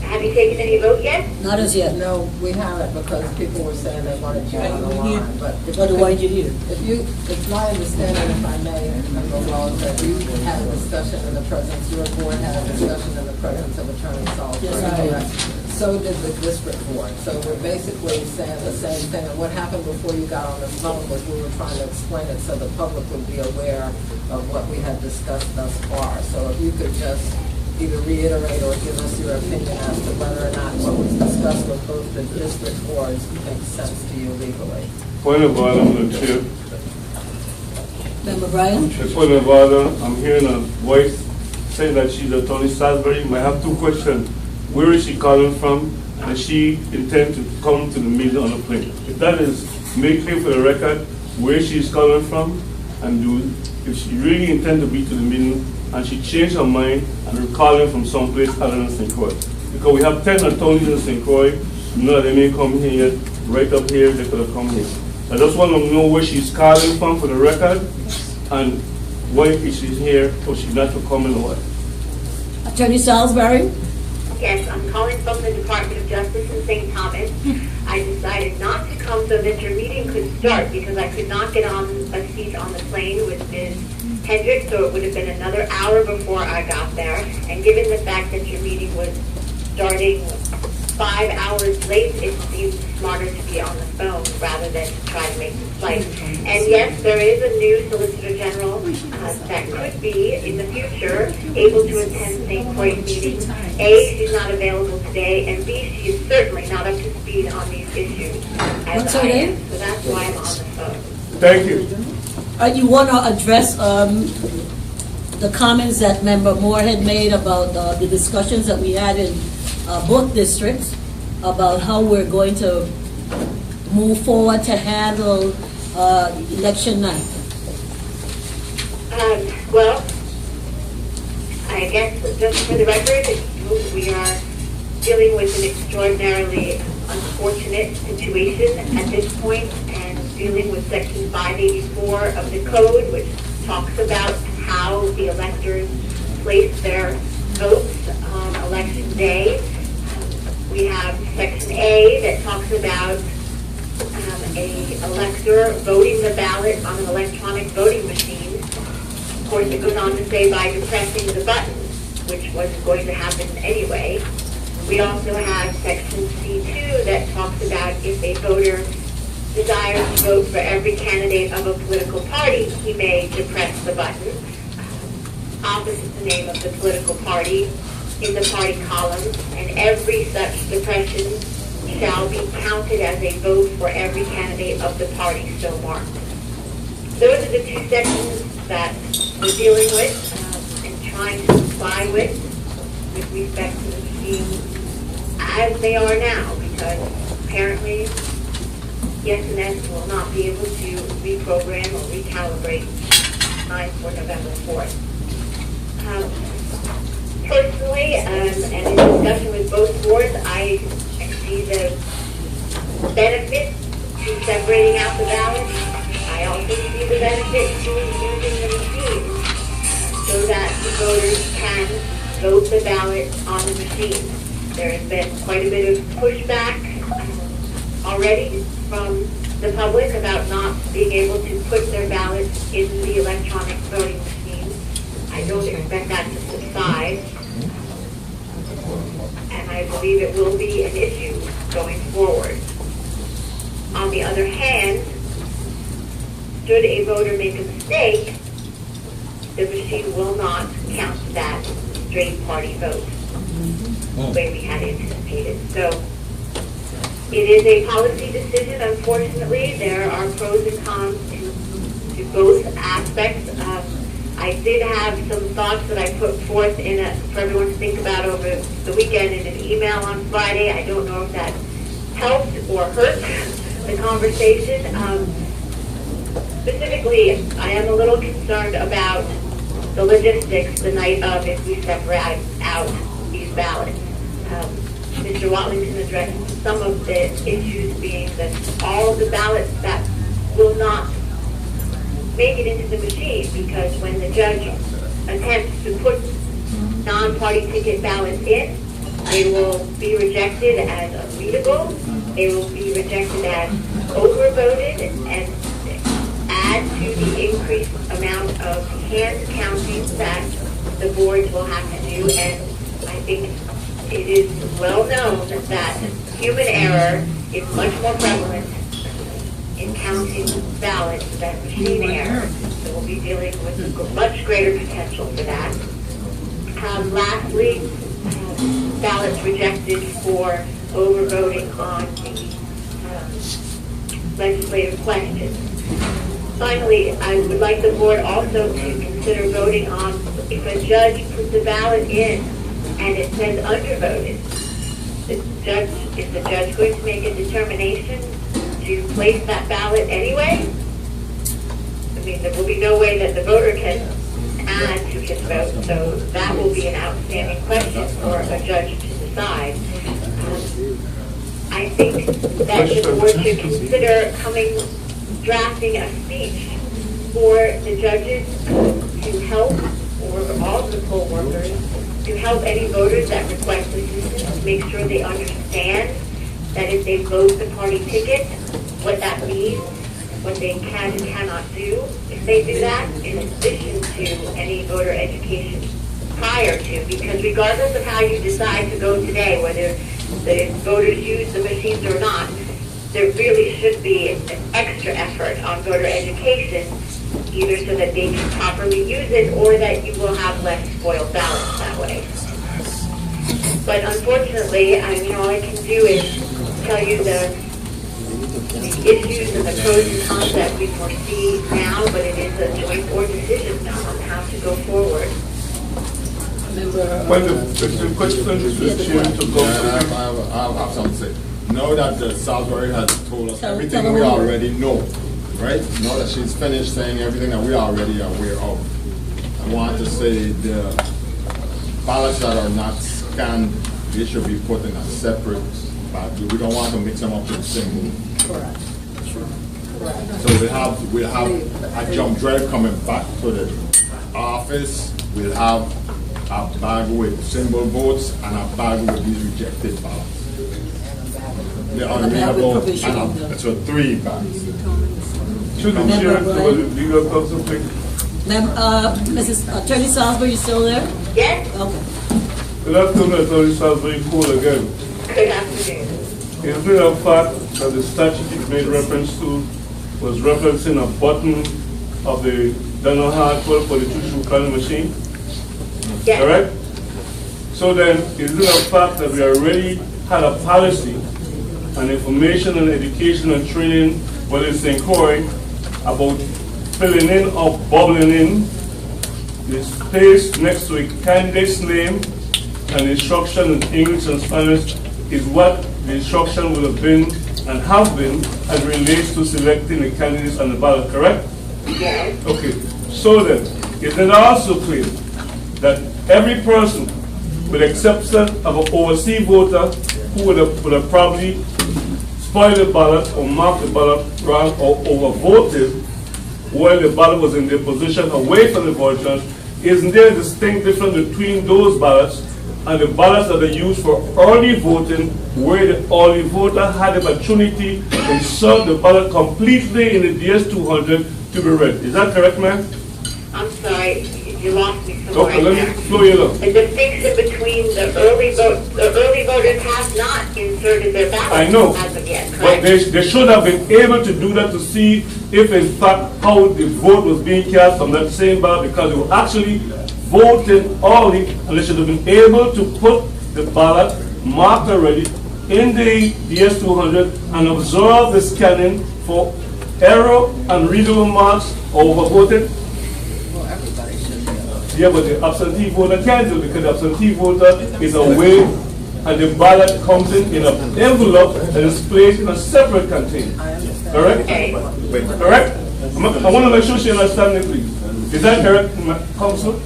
Have you taken any vote yet? Not as yet. No, we haven't, because people were saying they wanted you on the line, but. What do I do here? It's my understanding, if I may, Member Wells, that you had a discussion in the presence, your board had a discussion in the presence of Attorney Salisbury. Yes, I did. correct? So did the district board. So we're basically saying the same thing. And what happened before you got on the phone was we were trying to explain it so the public would be aware of what we had discussed thus far. So if you could just either reiterate or give us your opinion as to whether or not what was discussed with both the district boards makes sense to you legally. Point of order, Madam Chair. Member Bryan? Point of order, I'm hearing a voice saying that she's Attorney Salisbury. I have 2 questions. Where is she calling from? And she intend to come to the meeting on a plane? If that is, make clear for the record where she's calling from, and if she really intend to be to the meeting, and she changed her mind and we're calling from someplace other than St. Croix. Because we have 10 attorneys in St. Croix, they may come here, right up here, they could have come here. I just want to know where she's calling from for the record, and why is she here, or she's not to come in or what. Attorney Salisbury? Yes, I'm calling from the Department of Justice in St. Thomas. I decided not to come so that your meeting could start because I could not get on a seat on the plane with Ms. Hendricks, so it would have been another hour before I got there. And given the fact that your meeting was starting 5 hours late, it seemed smarter to be on the phone rather than to try to make the flight. And yes, there is a new Solicitor General that could be, in the future, able to attend St. Croix meetings. A, she's not available today, and B, she is certainly not up to speed on these issues as What's her I name? am. So that's why I'm on the phone. Thank you. You want to address the comments that Member Moore had made about the discussions that we had in both districts about how we're going to move forward to handle election night? Well, I guess just for the record, we are dealing with an extraordinarily unfortunate situation at this point, and dealing with Section 584 of the code, which talks about how the electors place their votes on election day. We have Section A that talks about a elector voting the ballot on an electronic voting machine. Of course, it goes on to say by depressing the button, which wasn't going to happen anyway. We also have Section C2 that talks about if a voter desires to vote for every candidate of a political party, he may depress the button opposite the name of the political party in the party column, and every such depression shall be counted as a vote for every candidate of the party so marked. Those are the two sections that we're dealing with and trying to comply with respect to the machines as they are now, because apparently SNS will not be able to reprogram or recalibrate time for November 4th. Personally, and in discussion with both boards, I see the benefit to separating out the ballots. I also see the benefit to using the machine so that the voters can vote the ballot on the machine. There has been quite a bit of pushback already from the public about not being able to put their ballots in the electronic voting machine. I don't expect that to subside, and I believe it will be an issue going forward. On the other hand, should a voter make a mistake, the machine will not count that straight party vote the way we had anticipated. So it is a policy decision, unfortunately. There are pros and cons to both aspects. I did have some thoughts that I put forth for everyone to think about over the weekend in an email on Friday. I don't know if that helped or hurt the conversation. Specifically, I am a little concerned about the logistics the night of if we separate out these ballots. Mr. Watlington addressed some of the issues being that all of the ballots that will not make it into the machine, because when the judge attempts to put non-party ticket ballots in, they will be rejected as unreadable, they will be rejected as overvoted, and add to the increased amount of hand counting that the boards will have to do. And I think it is well known that human error is much more prevalent in counting ballots than machine error. So we'll be dealing with a much greater potential for that. Lastly, ballots rejected for overvoting on the legislative questions. Finally, I would like the board also to consider voting on if a judge puts the ballot in and it says undervoted. Is the judge going to make a determination to place that ballot anyway? I mean, there will be no way that the voter can add to his vote, so that will be an outstanding question for a judge to decide. I think that the board should consider drafting a speech for the judges to help, or all of the poll workers, to help any voters that request assistance, make sure they understand that if they vote the party ticket, what that means, what they can and cannot do if they do that, in addition to any voter education prior to, because regardless of how you decide to go today, whether the voters use the machines or not, there really should be an extra effort on voter education, either so that they can properly use it or that you will have less spoiled ballots that way. But unfortunately, all I can do is tell you the issues and the pros and cons that we foresee now, but it is go forward. When the question is the chair to go. I have something to say. Now that Salisbury has told us Tell everything the we woman. already know, right? Now that she's finished saying everything that we already are aware of, I want to say the ballots that are not scanned, they should be put in a separate bag. We don't want to mix them up in single. Correct. So we'll have a jump drive coming back to the office. We'll have a bag with symbol votes and a bag with these rejected ballots. The unreadable, and so 3 bags. Should the chair go to the legal counsel, please? Mrs. Attorney Salisbury, you still there? Yes? Okay. Good afternoon, Attorney Salisbury, Cole again. Good afternoon. Is it a fact that the statute it made reference to was referencing a button of the Daniel hardware for the two-shoe counting machine? Yes. Correct? So then, is it a fact that we already had a policy and information and education and training, whether it's in Croy, about filling in or bubbling in the space next to a candidate's name, and the instruction in English and Spanish is what the instruction will have been and have been as relates to selecting the candidates on the ballot, correct? Yes. Okay, so then, is it also clear that every person, with exception of an overseas voter who would have probably spoiled the ballot or marked the ballot wrong or overvoted while the ballot was in their position away from the voters, isn't there a distinct difference between those ballots and the ballots that are used for early voting, where the early voter had the opportunity to insert the ballot completely in the DS200 to be read? Is that correct, ma'am? I'm sorry, you lost me somewhere. Okay, let me flow you along. The distinction between the early voters have not inserted their ballots I know, as of yet, but correct? they should have been able to do that to see if in fact how the vote was being cast from that same ballot, because they were actually voting early, and they should have been able to put the ballot marked already in the DS200 and observe the scanning for error and readable marks or overvoted. Well, everybody should be able to. Yeah, but the absentee voter can't do it, because the absentee voter is away and the ballot comes in an envelope and is placed in a separate container. I understand. Correct? Okay. Correct? I want to make sure she understands it, please. Is that correct, Council?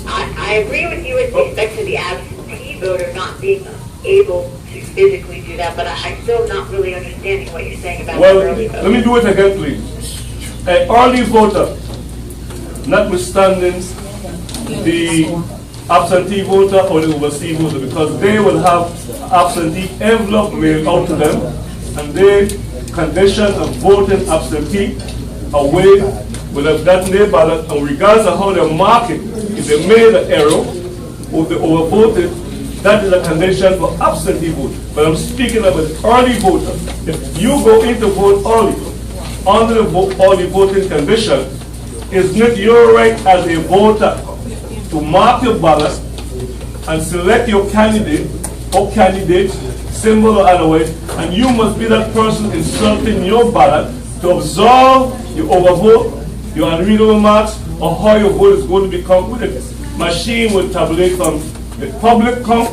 I agree with you with respect to the absentee voter not being able to physically do that, but I'm still not really understanding what you're saying about Well, the early voter. let me do it again, please. An early voter, notwithstanding the absentee voter or the overseas voter, because they will have absentee envelope mailed out to them, and they condition of voting absentee away will have gotten their ballot, and regardless of how they mark it, if they made an error or they overvoted, that is a condition for absentee vote. But I'm speaking about early voter. If you go in to vote early, under the early voting condition, isn't it your right as a voter to mark your ballot and select your candidate or candidates, symbol or otherwise, and you must be that person inserting your ballot to observe your overvote, your unreadable marks, or how your vote is going to be counted. The machine will tabulate from the public count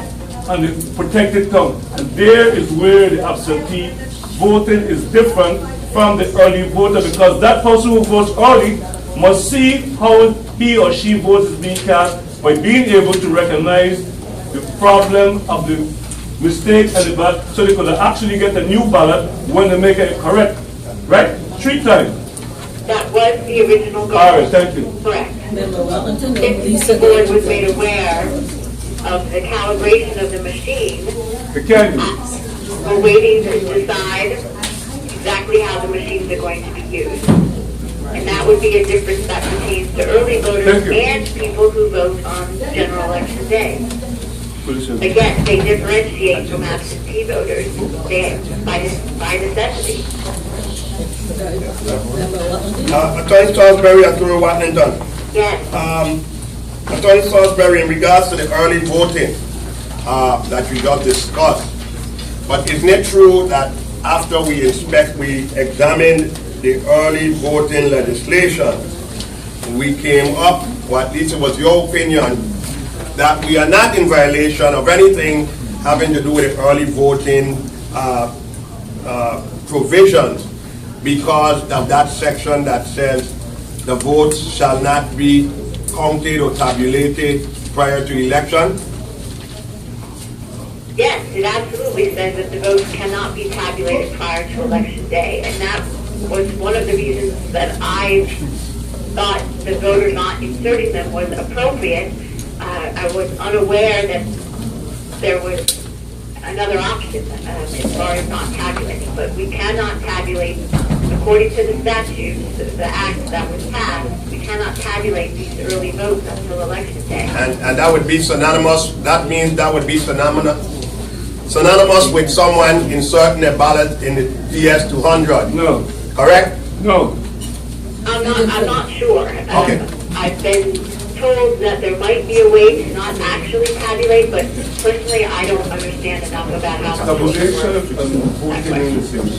and the protected count. And there is where the absentee voting is different from the early voter, because that person who votes early must see how he or she votes is being cast by being able to recognize the problem of the mistake and the ballot, so they could actually get a new ballot when they make it correct. Right? 3 times. That was the original goal. All right, thank you. Correct. Member Wellington and If Lisa. the board was made aware of the calibration of the machine, The candidates. we're waiting to decide exactly how the machines are going to be used. And that would be a difference that pertains to early voters Thank you. and people who vote on general election day. Please. Again, they differentiate from absentee voters by necessity. Attorney Salisbury, Attorney Watlington. Yes. Attorney Salisbury, in regards to the early voting that we just discussed, but isn't it true that after we examined the early voting legislation, we came up or at least it was your opinion, that we are not in violation of anything having to do with the early voting provisions because of that section that says the votes shall not be counted or tabulated prior to election? Yes, it absolutely says that the votes cannot be tabulated prior to election day, and that was one of the reasons that I thought the voter not inserting them was appropriate. I was unaware that there was another option as far as not tabulating, but we cannot tabulate, according to the statute, the act that was passed, we cannot tabulate these early votes until election day. And that would be synonymous, that means that would be synonymous with someone inserting a ballot in the DS 200? No. Correct? No. I'm not sure. Okay. I've been told that there might be a way to not actually tabulate, but personally I don't understand enough about how Tabulation and voting in the same.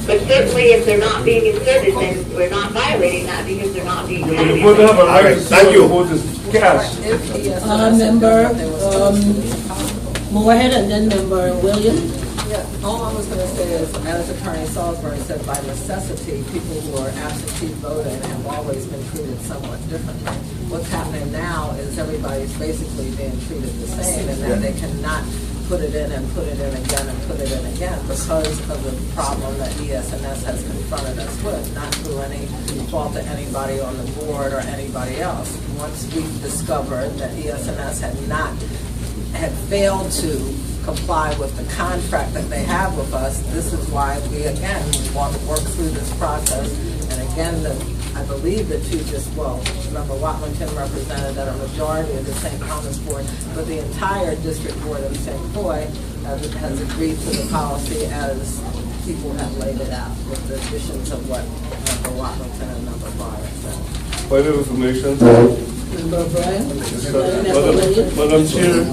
But certainly if they're not being inserted, then we're not violating that because they're not being The tabulated. voter have a right to see Thank what you. the vote is cast. Member, Moorhead and then Member Williams. Yeah, all I was going to say is, as Attorney Salisbury said, by necessity, people who are absentee voting have always been treated somewhat differently. What's happening now is everybody's basically being treated the same, and that they cannot put it in and put it in again and put it in again because of the problem that ES&S has confronted us with, not through any fault of anybody on the board or anybody else. Once we discovered that ES&S had failed to comply with the contract that they have with us, this is why we again want to work through this process. And again, I believe that Member Watlington represented that a majority of the St. Thomas Board, but the entire District Board of St. Croix has agreed to the policy as people have laid it out with the additions of what Member Watlington and Member Fryer said. Point of information. Member O'Brien. Madam Chair,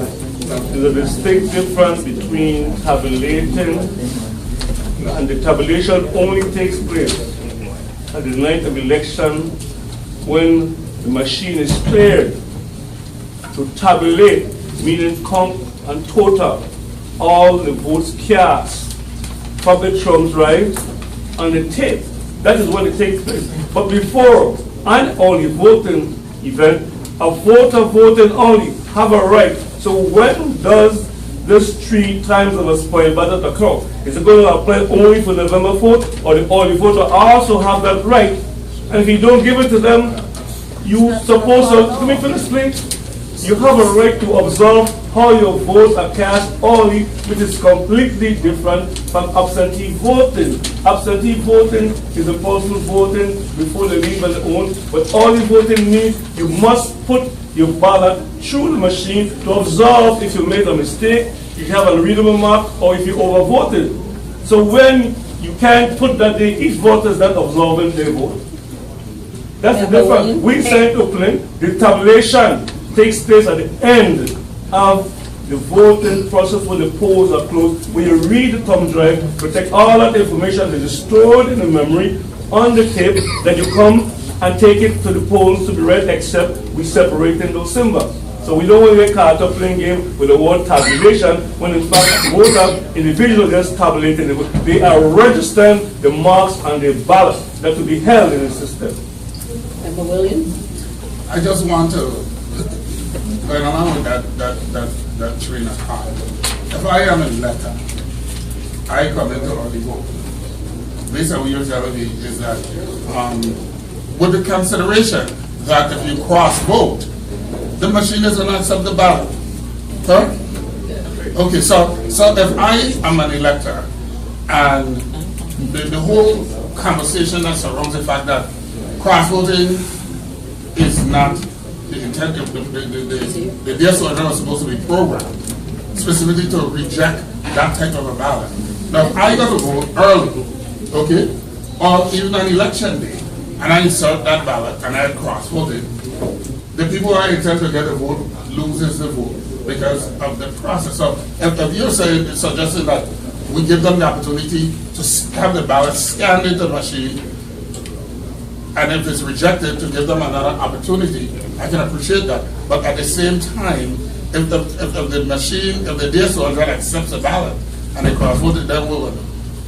there's a distinct difference between tabulating and the tabulation only takes place at the night of election when the machine is cleared. To tabulate, meaning count and total all the votes cast, public trumps right on the tape. That is when it takes place. But before and only voting event, a voter voting only have a right. So when does this 3 times of a spoiled ballot occur? Is it going to apply only for November 4th, or the voter also have that right? And if you don't give it to them, you supposed to, let me finish please. You have a right to observe how your votes are cast only, which is completely different from absentee voting. Absentee voting is a person voting before they leave on their own, but early voting means you must put your ballot through the machine to observe if you made a mistake, if you have a unreadable mark, or if you overvoted. So when you can't put that there, each voter is not observing their vote. That's the difference. We say in Oakland, the tabulation takes place at the end of the voting process when the polls are closed. When you read the thumb drive, protect all that information that is stored in the memory on the tape, that you come and take it to the polls to be read, except we separating those symbols. So we don't want to get caught up playing game with the word tabulation when in fact voter individual just tabulating it. They are registering the marks on their ballot that will be held in the system. Member Williams. I just want to go along with that train of thought. If I am a letter, I come into early vote. Based on what you're telling me is that with the consideration that if you cross vote, the machine is going to accept the ballot. Huh? Okay, so if I am an elector and the whole conversation that surrounds the fact that cross voting is not the intent of the DSO is supposed to be programmed specifically to reject that type of a ballot. Now, if I go to vote early, okay, or even on election day, and I insert that ballot and I cross voted, the people who are intended to get a vote loses the vote because of the process. So if you're suggesting that we give them the opportunity to have the ballot scanned into the machine, And if it's rejected, to give them another opportunity, I can appreciate that. But at the same time, if the machine, if the DS200 accepts a ballot and they cross-voted, then we will.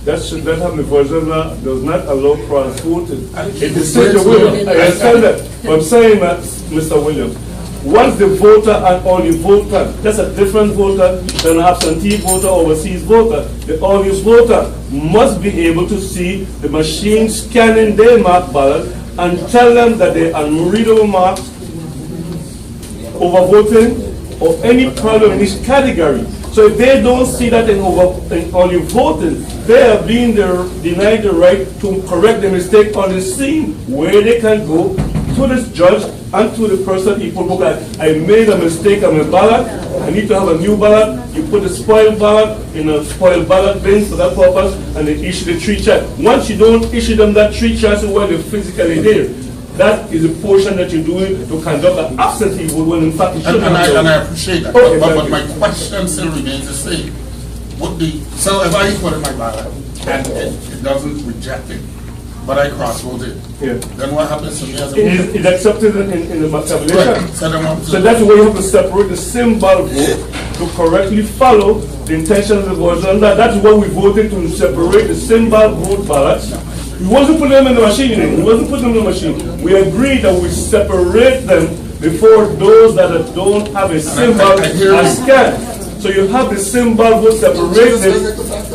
That should not happen because that does not allow cross-voting. It is Yes, Mr. Williams. I understand that. But I'm saying that, Mr. Williams, once the voter and only voter, that's a different voter than an absentee voter or overseas voter. The only voter must be able to see the machine scanning their marked ballot and tell them that they are unreadable marks, overvoting, or any problem in this category. So if they don't see that in only voting, they are being denied the right to correct the mistake on the scene, where they can go to this judge and to the person he put, okay, I made a mistake on my ballot, I need to have a new ballot. You put the spoiled ballot in a spoiled ballot bin for that purpose, and they issue the 3 checks. Once you don't issue them that 3 checks where they're physically there, that is a portion that you're doing to conduct an absentee vote when in fact you should And I appreciate that. Okay, but my question still remains the same. So if I put in my ballot and it doesn't reject it, but I cross-vote it, then what happens to me as a voter? It's accepted in the tabulation. Right. So that's the way you have to separate the symbol vote to correctly follow the intention of the voter. And that's what we voted to separate the symbol vote ballots. We wasn't putting them in the machine. We wasn't putting them in the machine. We agreed that we separate them before those that don't have a symbol are scanned. So you have the symbol vote separated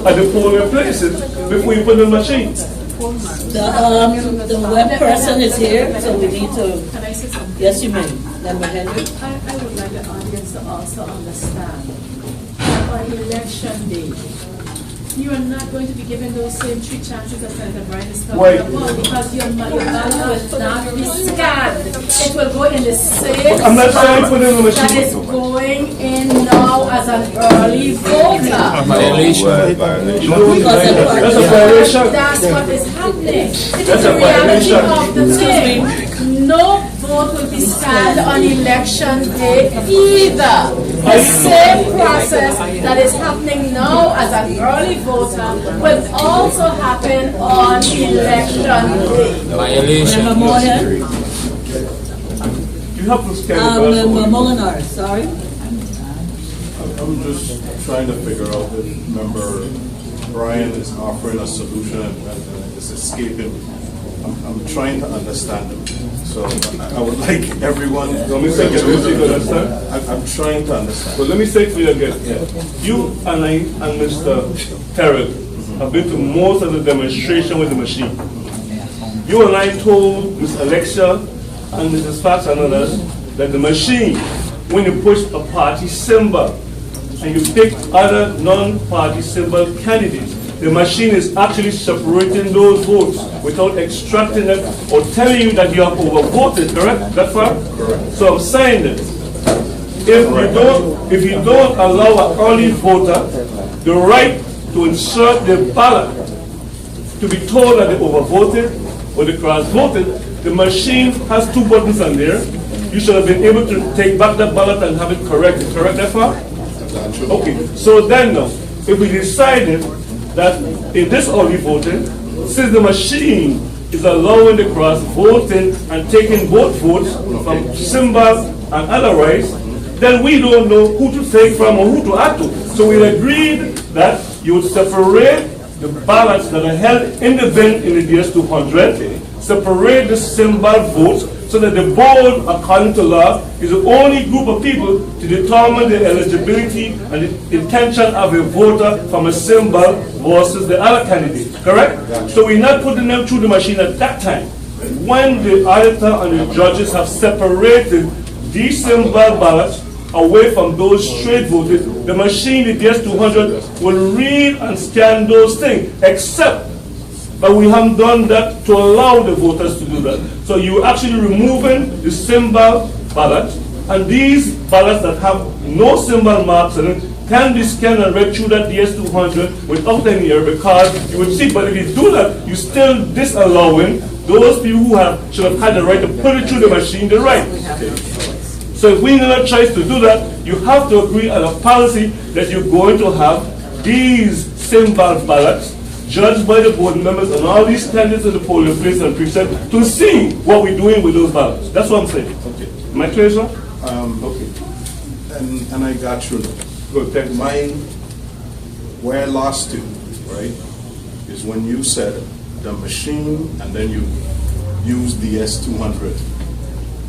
at the polling places before you put them in the machine. The web person is here, so we need to. Can I say something? Yes, you may. Member Henry. I would like the audience to also understand that on election day, you are not going to be given those same 3 chances that Senator Brian is talking about, because your ballot will not be scanned. It will go in the same I'm not trying to put it in the that machine. is going in now as an early voter. That's a violation. That's what is happening. It That's is a the reality violation. of the thing. No vote will be scanned on election day either. The same process that is happening now as an early voter will also happen on election day. Member Moore. You have to scan the Member ballot. Molinar, sorry. I'm just trying to figure out if Member Brian is offering a solution and is escaping. I'm trying to understand him. So I would like everyone. Let me say again, you understand? I'm trying to understand. But let me say to you again. You and I and Mr. Terrell have been to most of the demonstration with the machine. You and I told Ms. Alexia and Mrs. Fox and others that the machine, when you push a party symbol and you pick other non-party symbol candidates, the machine is actually separating those votes without extracting them or telling you that you have overvoted, correct? That far? Correct. So I'm saying that if you don't allow an early voter the right to insert their ballot to be told that they overvoted or they cross-voted, the machine has 2 buttons on there. You should have been able to take back that ballot and have it corrected. Correct that far? Okay. So then now, if we decided that in this early voting, since the machine is allowing the cross-voting and taking both votes from symbols and otherwise, then we don't know who to take from or who to add to. So we agreed that you would separate the ballots that are held in the bin in the DS200, separate the symbol votes, so that the board, according to law, is the only group of people to determine the eligibility and the intention of a voter from a symbol versus the other candidate, correct? So we're not putting them through the machine at that time. When the auditor and the judges have separated these symbol ballots away from those straight voted, the machine, the DS200, will read and scan those things, except but we haven't done that to allow the voters to do that. So you're actually removing the symbol ballot, and these ballots that have no symbol marks on it can be scanned and read through that DS200 without any error, because you would see, but if you do that, you're still disallowing those people who should have had the right to put it through the machine, the right. So if we never try to do that, you have to agree on a policy that you're going to have these symbol ballots judged by the board members and all these candidates in the polling place and precinct to see what we're doing with those ballots. That's what I'm saying. Okay. Am I clear, sir? Okay. And I got you. Good, thanks. Where I lost you, right, is when you said the machine and then you use the S200.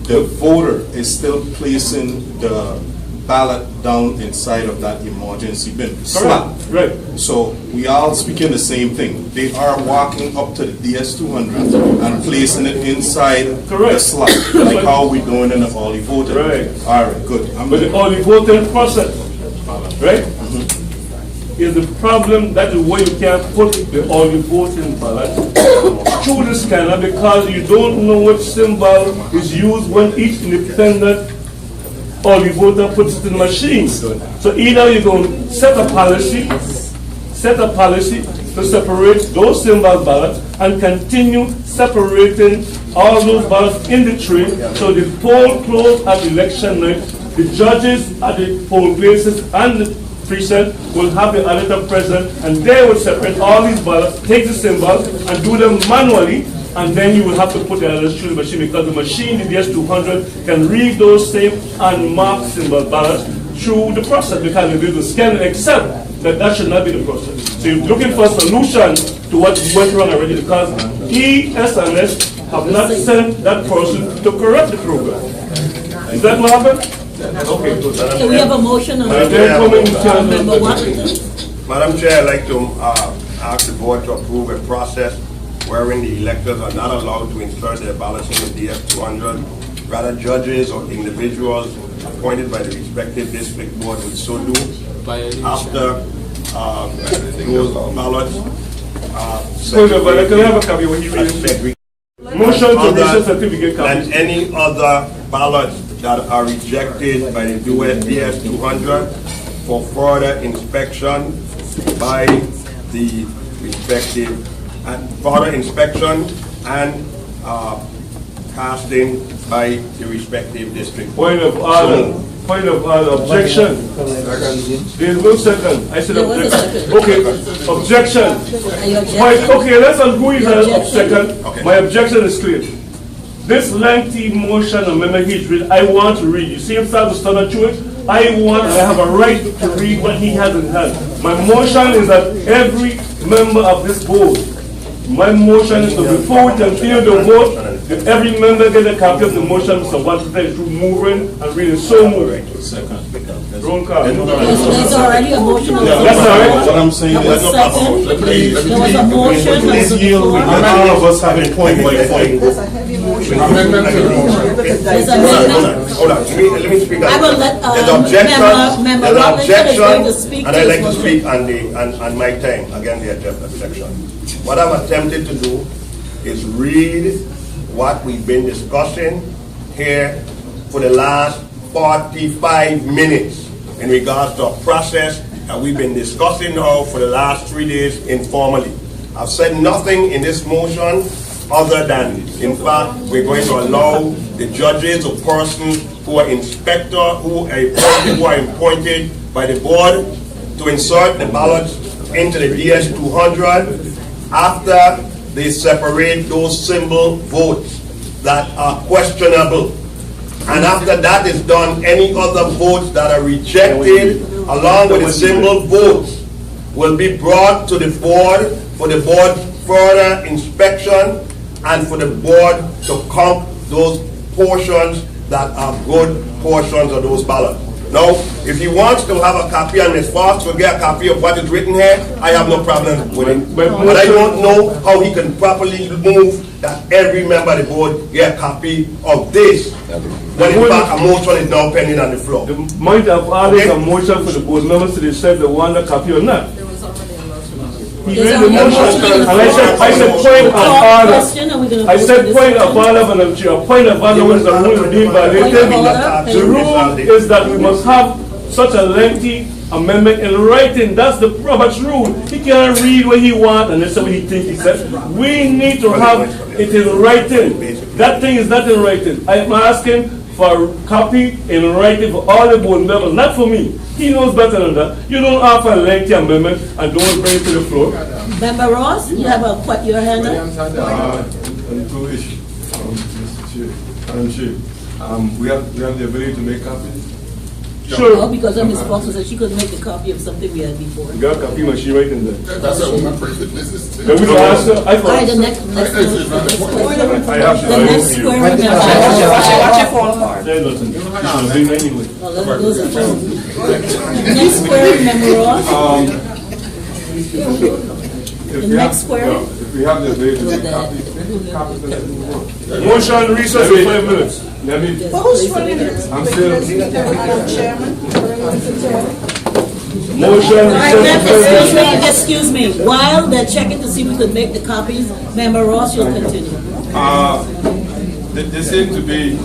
The voter is still placing the ballot down inside of that emergency bin. Slot. Right. So we all speaking the same thing. They are walking up to the DS200 and placing it inside the slot, like how we doing in the early voting. Right. All right, good. But the early voting process, right, is the problem. That is why you can't put the early voting ballot through the scanner, because you don't know what symbol is used when each independent early voter puts it in the machine. So either you're going to set a policy to separate those symbol ballots and continue separating all those ballots in the tray. So the poll closed at election night, the judges at the poll places and the precinct will have the auditor present, and they will separate all these ballots, take the symbols and do them manually. And then you will have to put the others through the machine, because the machine, the DS200, can read those same unmarked symbol ballots through the process, because it is a scan, except that should not be the process. So you're looking for a solution to what went wrong already, because ES&S have not sent that person to correct the program. Is that what happened? Okay, good. So we have a motion on Member Madam Chair, I'd like to ask the board to approve a process wherein the electors are not allowed to insert their ballots in the DS200. Rather, judges or individuals appointed by the respective district board will so do after those ballots. Can I have a copy when you read it? Motion to issue certificate copy. And any other ballots that are rejected by the DS200 for further inspection by the respective casting by the respective district. Point of order. Point of order. Objection. There is no second. I said objection. Okay. Objection. Okay, let's agree that second. Okay. My objection is clear. This lengthy motion amendment he's read, I want to read. You see him start to stutter through it? I have a right to read what he has in hand. My motion is that every member of this board, my motion is to, before we continue the vote, that every member get a copy of the motion. So what is moving and reading. So moving. Wrong card. There's already a motion on the That's all right. What I'm saying is, there was a motion. please yield with all of us having point by point. There's a heavy motion. There's a amendment. Hold on, let me speak on I will let member there's Robinson is going to objection, speak and to I'd like his to motion. speak on my time, again, the objection. What I've attempted to do is read what we've been discussing here for the last 45 minutes in regards to a process that we've been discussing now for the last 3 days informally. I've said nothing in this motion other than, in fact, we're going to allow the judges or persons who are who are appointed by the board to insert the ballots into the DS200 after they separate those symbol votes that are questionable. And after that is done, any other votes that are rejected along with the symbol votes will be brought to the board for the board further inspection and for the board to count those portions that are good portions of those ballots. Now, if he wants to have a copy and Ms. Fox will get a copy of what is written here, I have no problem with it. But I don't know how he can properly move that every member of the board get a copy of this. When in fact a motion is now pending on the floor. The point of order is a motion for the board members to decide they want a copy or not. He read the motion, and I said point of order. I said point of order, Madam Chair. Point of order was the rule being violated. The rule is that we must have such a lengthy amendment in writing. That's the Robert's rule. He can't read what he wants and that's what he thinks he says. We need to have it in writing. That thing is not in writing. I'm asking for a copy in writing for all the board members, not for me. He knows better than that. You don't offer a lengthy amendment and don't bring it to the floor. Member Ross, you have your hand up? On two issues, Mr. Chair. Madam Chair, we have the ability to make copies. Sure. No, because Ms. Fox said she couldn't make a copy of something we had before. We got a copy machine right in there. That's what my president business. Can we ask her? All right, the next I have to. the next square member. Watch it fall apart. There's nothing. You should bring it anyway. Well, let's go to the next square member Ross. The next square. If we have the ability to make copies, then we will. Motion recess for 5 minutes. Let me, Who's running it? I'm still, Madam Chairman. Motion All right, recess for 5 minutes. excuse me. While they're checking to see if we could make the copies, Member Ross, you'll continue. there seem to be,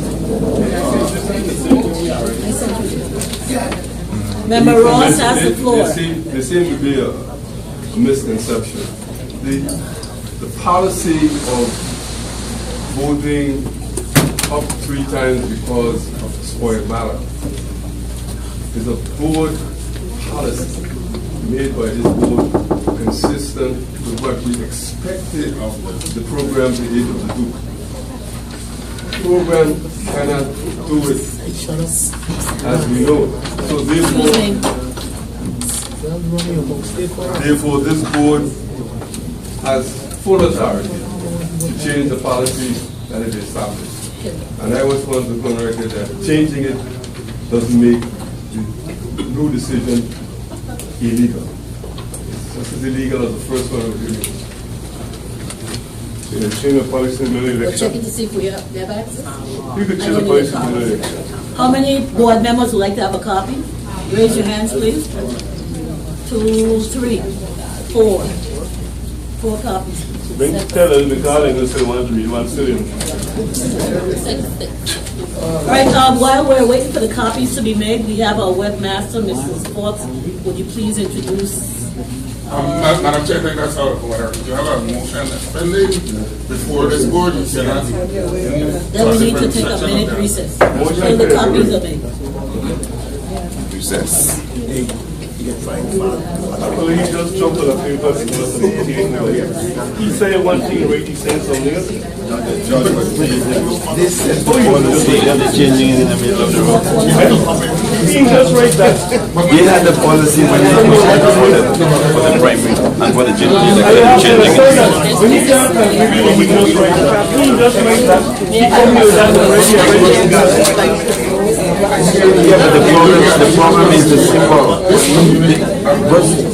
Member Ross has the floor. there seem to be a misconception. The policy of voting up 3 times because of the spoiled ballot is a board policy made by this board consistent with what we expected of the program to be able to do. The program cannot do it as we know. So therefore this board has full authority to change the policy that it established. And I was going to go on record that changing it doesn't make the new decision illegal. It's just as illegal as the first one of the You can change the policy in the We're election. checking to see if we have access. You can change the policy in the election. How many board members would like to have a copy? Raise your hands, please. 2, 3, 4. 4 copies. Bring tell us the call and go say one to read one still in. All right, while we're waiting for the copies to be made, we have our webmaster, Mrs. Fox. Would you please introduce? Madam Chair, I think that's out of order. You have a motion that's pending before this board. You cannot. Then we need to take a minute recess until the copies are made. Recess. Well, he just jumped on the paper and just he said one thing, right? He said something else. This is the policy that they're changing in the middle of the road. He just right that. They had the policy when they for the primary and for the general I election have to changing say it. that when he can't agree, he just right that. He just right that. He told me that already. Yeah, but the problem is the symbol.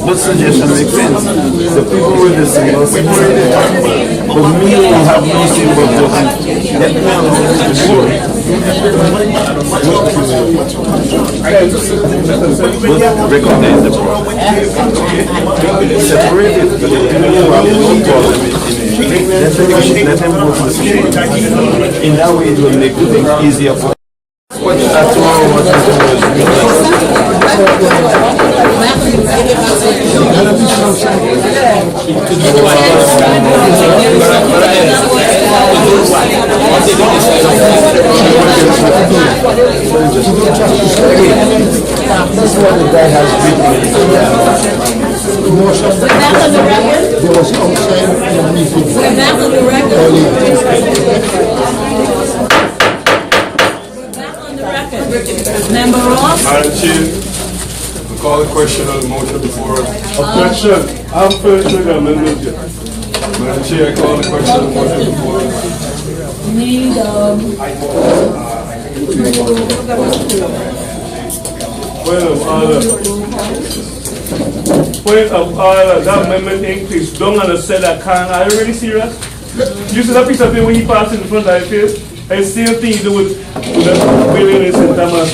What suggestion makes sense? The people with the symbol separated. But me who have no symbol voting, let me alone with the board. Recognize the problem. Okay. Separate it. But the people who have no problem let them vote for the symbol. In that way it will make things easier for that's all what this is what the guy has written. We're back on the record. We're back on the record. Member Ross? Madam Chair, we call the question on the motion before us. Objection. I'm first to the amendment here. Madam Chair, I call the question on the motion before us. Need, Point of order, that amendment increase, don't understand that can, are you really serious? You see that piece of paper when he passed in the front of the face? And same thing you do with the building in St. Thomas.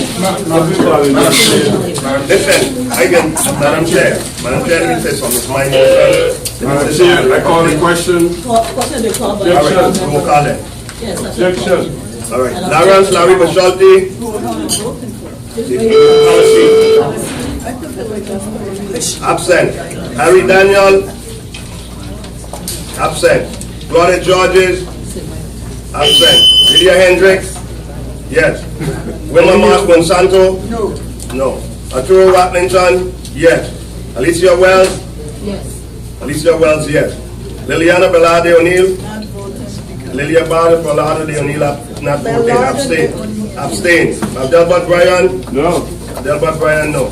Listen, again, Madam Chair, let me say something. It's my motion. Madam Chair, I call the question. Question be called by. All right, roll call then. Yes, that's right. Objection. All right, Lawrence Larry Bashalti. Absent. Harry Daniel. Absent. Claudia Georges. Absent. Lydia Hendricks. Yes. Wilma Mars Monsanto? No. No. Arturo Watlinson? Yes. Alicia Wells? Yes. Alicia Wells, yes. Liliana Belade O'Neill? Not voting. Lilia Belade O'Neill, not voting. Abstain. Delbert Bryan? No. Delbert Bryan, no.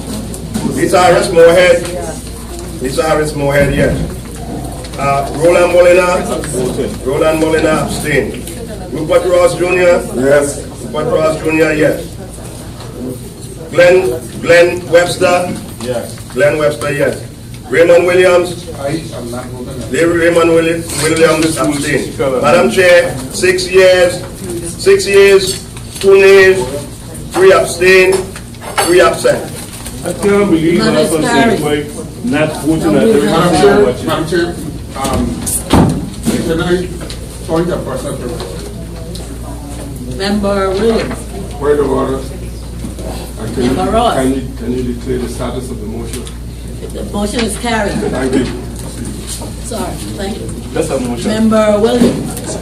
Lisa Harris Moorhead? Lisa Harris Moorhead, yes. Roland Molina? Roland Molina, abstain. Rupert Ross Jr.? Yes. Rupert Ross Jr., yes. Glenn Webster? Yes. Glenn Webster, yes. Raymond Williams? I am not voting. Raymond Williams, abstain. Madam Chair, 6 years, 2 nays, 3 abstain, 3 absent. I can't believe that Madam person Secretary. not voting at every Madam time. Chair, Madam Chair, can I point a personal privilege? Member Williams. Point of order. Member Ross. Can you declare the status of the motion? The motion is carried. Thank you. Sorry, thank you. That's a motion. Member Williams.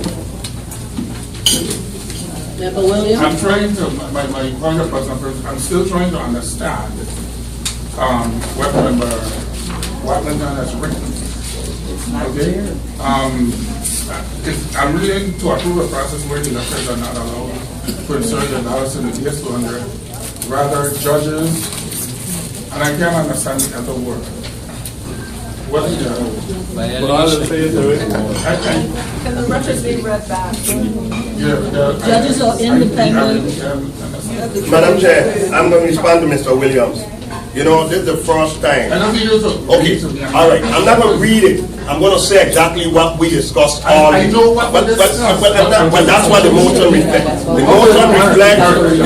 Member Williams. I'm trying to, my point of personal privilege, I'm still trying to understand what member Watlinson has written. Okay? I'm willing to approve a process where the electors are not allowed to insert the dollars in the DS200, rather judges, and I can't understand the other word. What is the other word? Can the records be read back? Judges are independent. Madam Chair, I'm going to respond to Mr. Williams. You know, this is the first time. Okay, all right. I'm not going to read it. I'm going to say exactly what we discussed all I know what we discussed. but that's what the motion reflects. The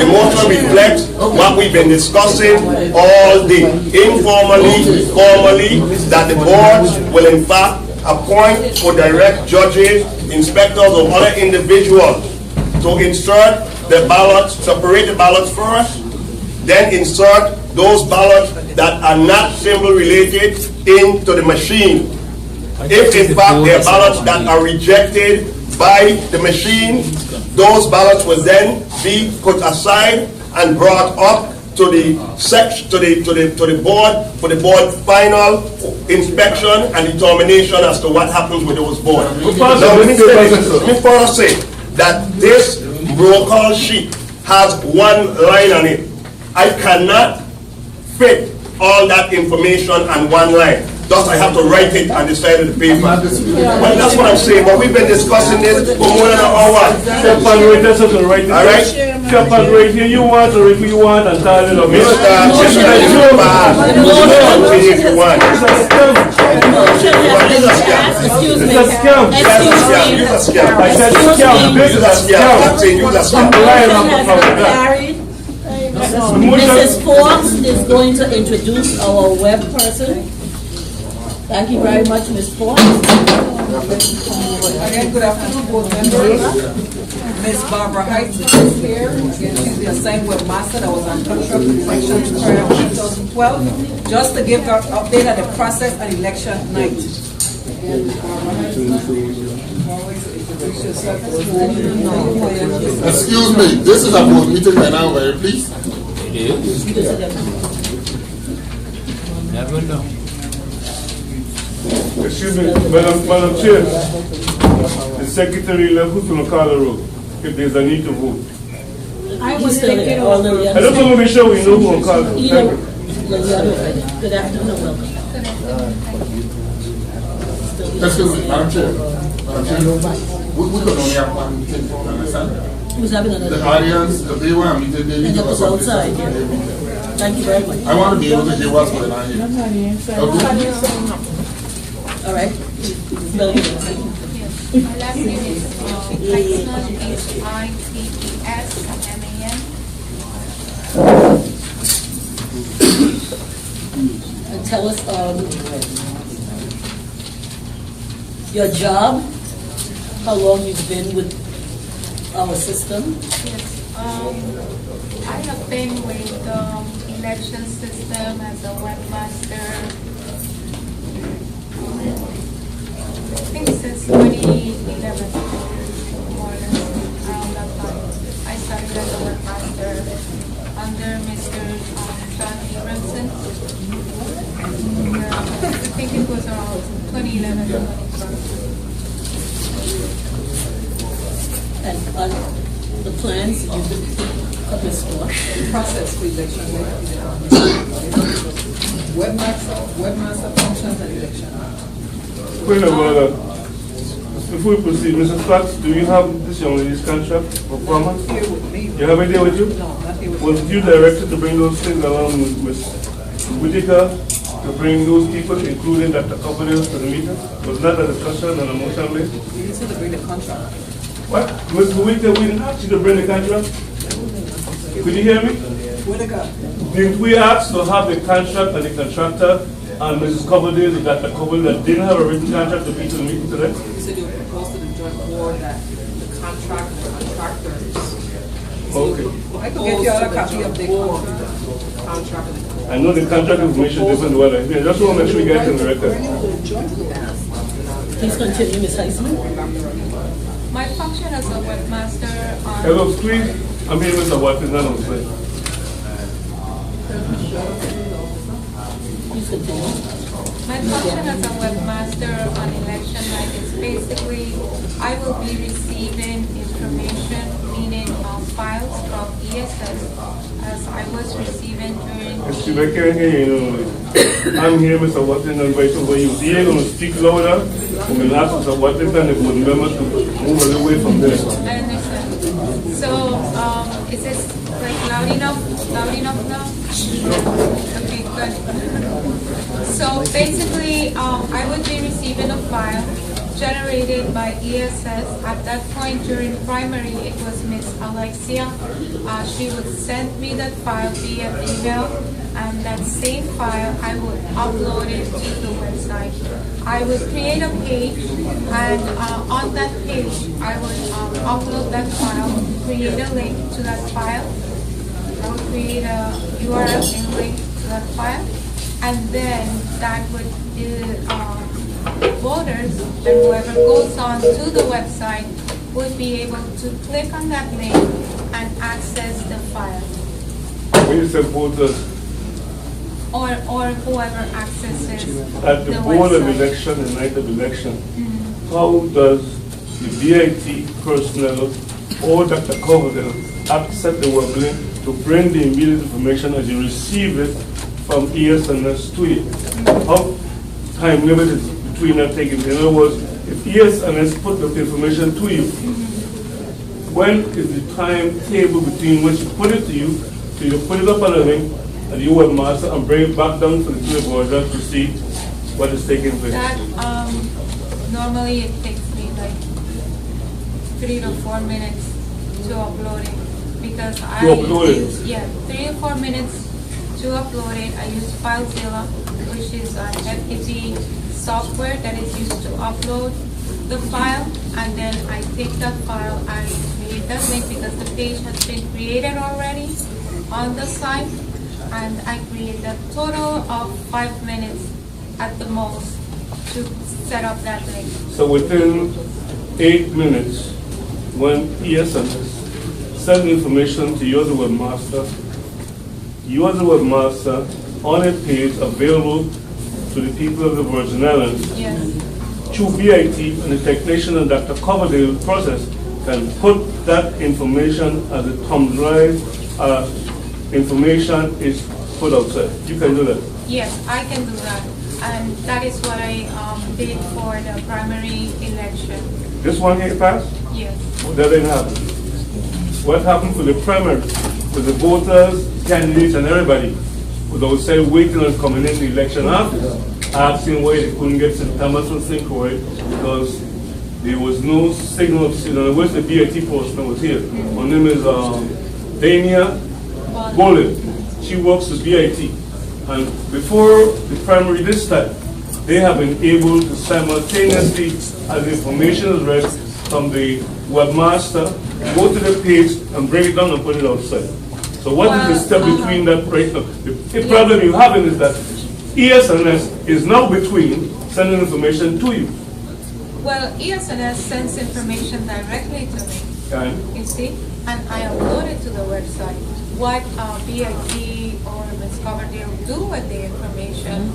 motion reflects what we've been discussing all day, informally, formally, that the board will in fact appoint or direct judges, inspectors, or other individuals to insert the ballots, separate the ballots first, then insert those ballots that are not symbol related into the machine. If in fact they are ballots that are rejected by the machine, those ballots will then be put aside and brought up to the board for the board final inspection and determination as to what happens with those boards. Now let me first say that this roll call sheet has one line on it. I cannot fit all that information on one line. Thus, I have to write it on the side of the paper. Well, that's what I'm saying. But we've been discussing this for more than an hour. Step on right there, so to write it. All right? Step on right here, you want to write what you want and tell it of me. Mr. Continue if you want. Motion has been passed. Excuse me. It's a scam. Use a scam. I said scam. This is a scam. Use a scam. Motion has been carried. Mrs. Forbes is going to introduce our web person. Thank you very much, Ms. Forbes. Again, good afternoon, board members. Ms. Barbara Heights is here. Again, she's the same webmaster that was on contract with elections prior to 2012, just to give her update on the process on election night. Excuse me, this is a board meeting right now, will you please? Never know. Excuse me, Madam Chair. The secretary left, who's going to call the roll if there's a need to vote? I was thinking I just want to be sure we know who will call it. Good afternoon, welcome. Excuse me, Madam Chair. Madam Chair, we could only have one meeting, you understand? Who's having another? The audience, if they want a meeting, they need And to it was outside, yeah. Thank you very much. I want to be able to hear what's going on here. Okay? All right. My last name is Tyson, H-I-T-E-S-M-A-N. And tell us your job, how long you've been with our system. Yes. I have been with the election system as a webmaster. I think since 2011, more or less, around that time. I started as a webmaster. under Mr. John Abramson. I think it was around 2011 or 2012. And the plans of the store. Process for election. Webmaster functions and election. Point of order. Before we proceed, Mrs. Fox, do you have this young lady's contract for performance? Here with me. You have it there with you? No, not here with me. Was you directed to bring those things along with Ms. Whitaker, to bring those people, including Dr. Coverdale, to the meeting? Was that a discussion and a motion made? You said to bring the contract. What? Ms. Whitaker, we didn't ask you to bring the contract? Could you hear me? Whitaker. Didn't we ask to have the contract and the contractor and Mrs. Coverdale, Dr. Coverdale, that didn't have a written contract to be to the meeting today? You said you were proposed to the joint board that the contract, the contractors. Okay. I could get you all a copy of the contract. I know the contract information different whether. I just want to make sure we get it in the record. Please continue, Ms. Heisman. My function as a webmaster on... Hello, please. I mean, Mr. Watkins, not on site. Please continue. My function as a webmaster on election night is basically I will be receiving information, meaning files from ESS as I was receiving during Mr. Becker, I'm here, Mr. Watkins, and vice over you. You ain't going to speak louder. We will ask Mr. Watkins and the board member to move away from there. I understand. So, is this like loud enough? Loud enough now? Okay, good. So basically, I would be receiving a file generated by ESS. At that point during primary, it was Miss Alexia. She would send me that file via email, and that same file, I would upload it to the website. I would create a page, and on that page, I would upload that file, create a link to that file. I would create a URL and link to that file, and then that would voters and whoever goes on to the website would be able to click on that link and access the file. When you say voters, Or whoever accesses at the board of election and night of election, how does the BIT personnel or Dr. Coverdale access the web link to bring the immediate information as you receive it from ESNS to you? How time limited is between that taking? In other words, if ESNS put the information to you, when is the time table between which you put it to you, so you put it up on a link, and you webmaster and bring it back down to the keyboard to see what is taking place? That normally it takes me like 3 to 4 minutes to upload it because I use 3 to 4 minutes to upload it. I use FileZilla, which is an FTP software that is used to upload the file, and then I take that file and create that link because the page has been created already on the site. And I create a total of 5 minutes at the most to set up that link. So within 8 minutes, when ESNS send information to you as a webmaster on a page available to the people of the Virgin Islands, yes, through BIT and the technician and Dr. Coverdale process can put that information as a thumb drive, information is put outside. You can do that? Yes, I can do that. And that is what I did for the primary election. This one here passed? Yes. That didn't happen. What happened for the primary? For the voters, candidates, and everybody, without say waiting and coming in the election office, asking why they couldn't get St. Thomas and St. Croix because there was no signal of signal. Where's the BIT person was here? Her name is Dania Bolin. She works with BIT. And before the primary this time, they have been able to simultaneously, as information is read from the webmaster, go to the page and bring it down and put it outside. So what is the step between that right now? The problem you're having is that ESNS is now between sending information to you. Well, ESNS sends information directly to me, you see, and I upload it to the website. what BIT or Ms. Coverdale do with the information,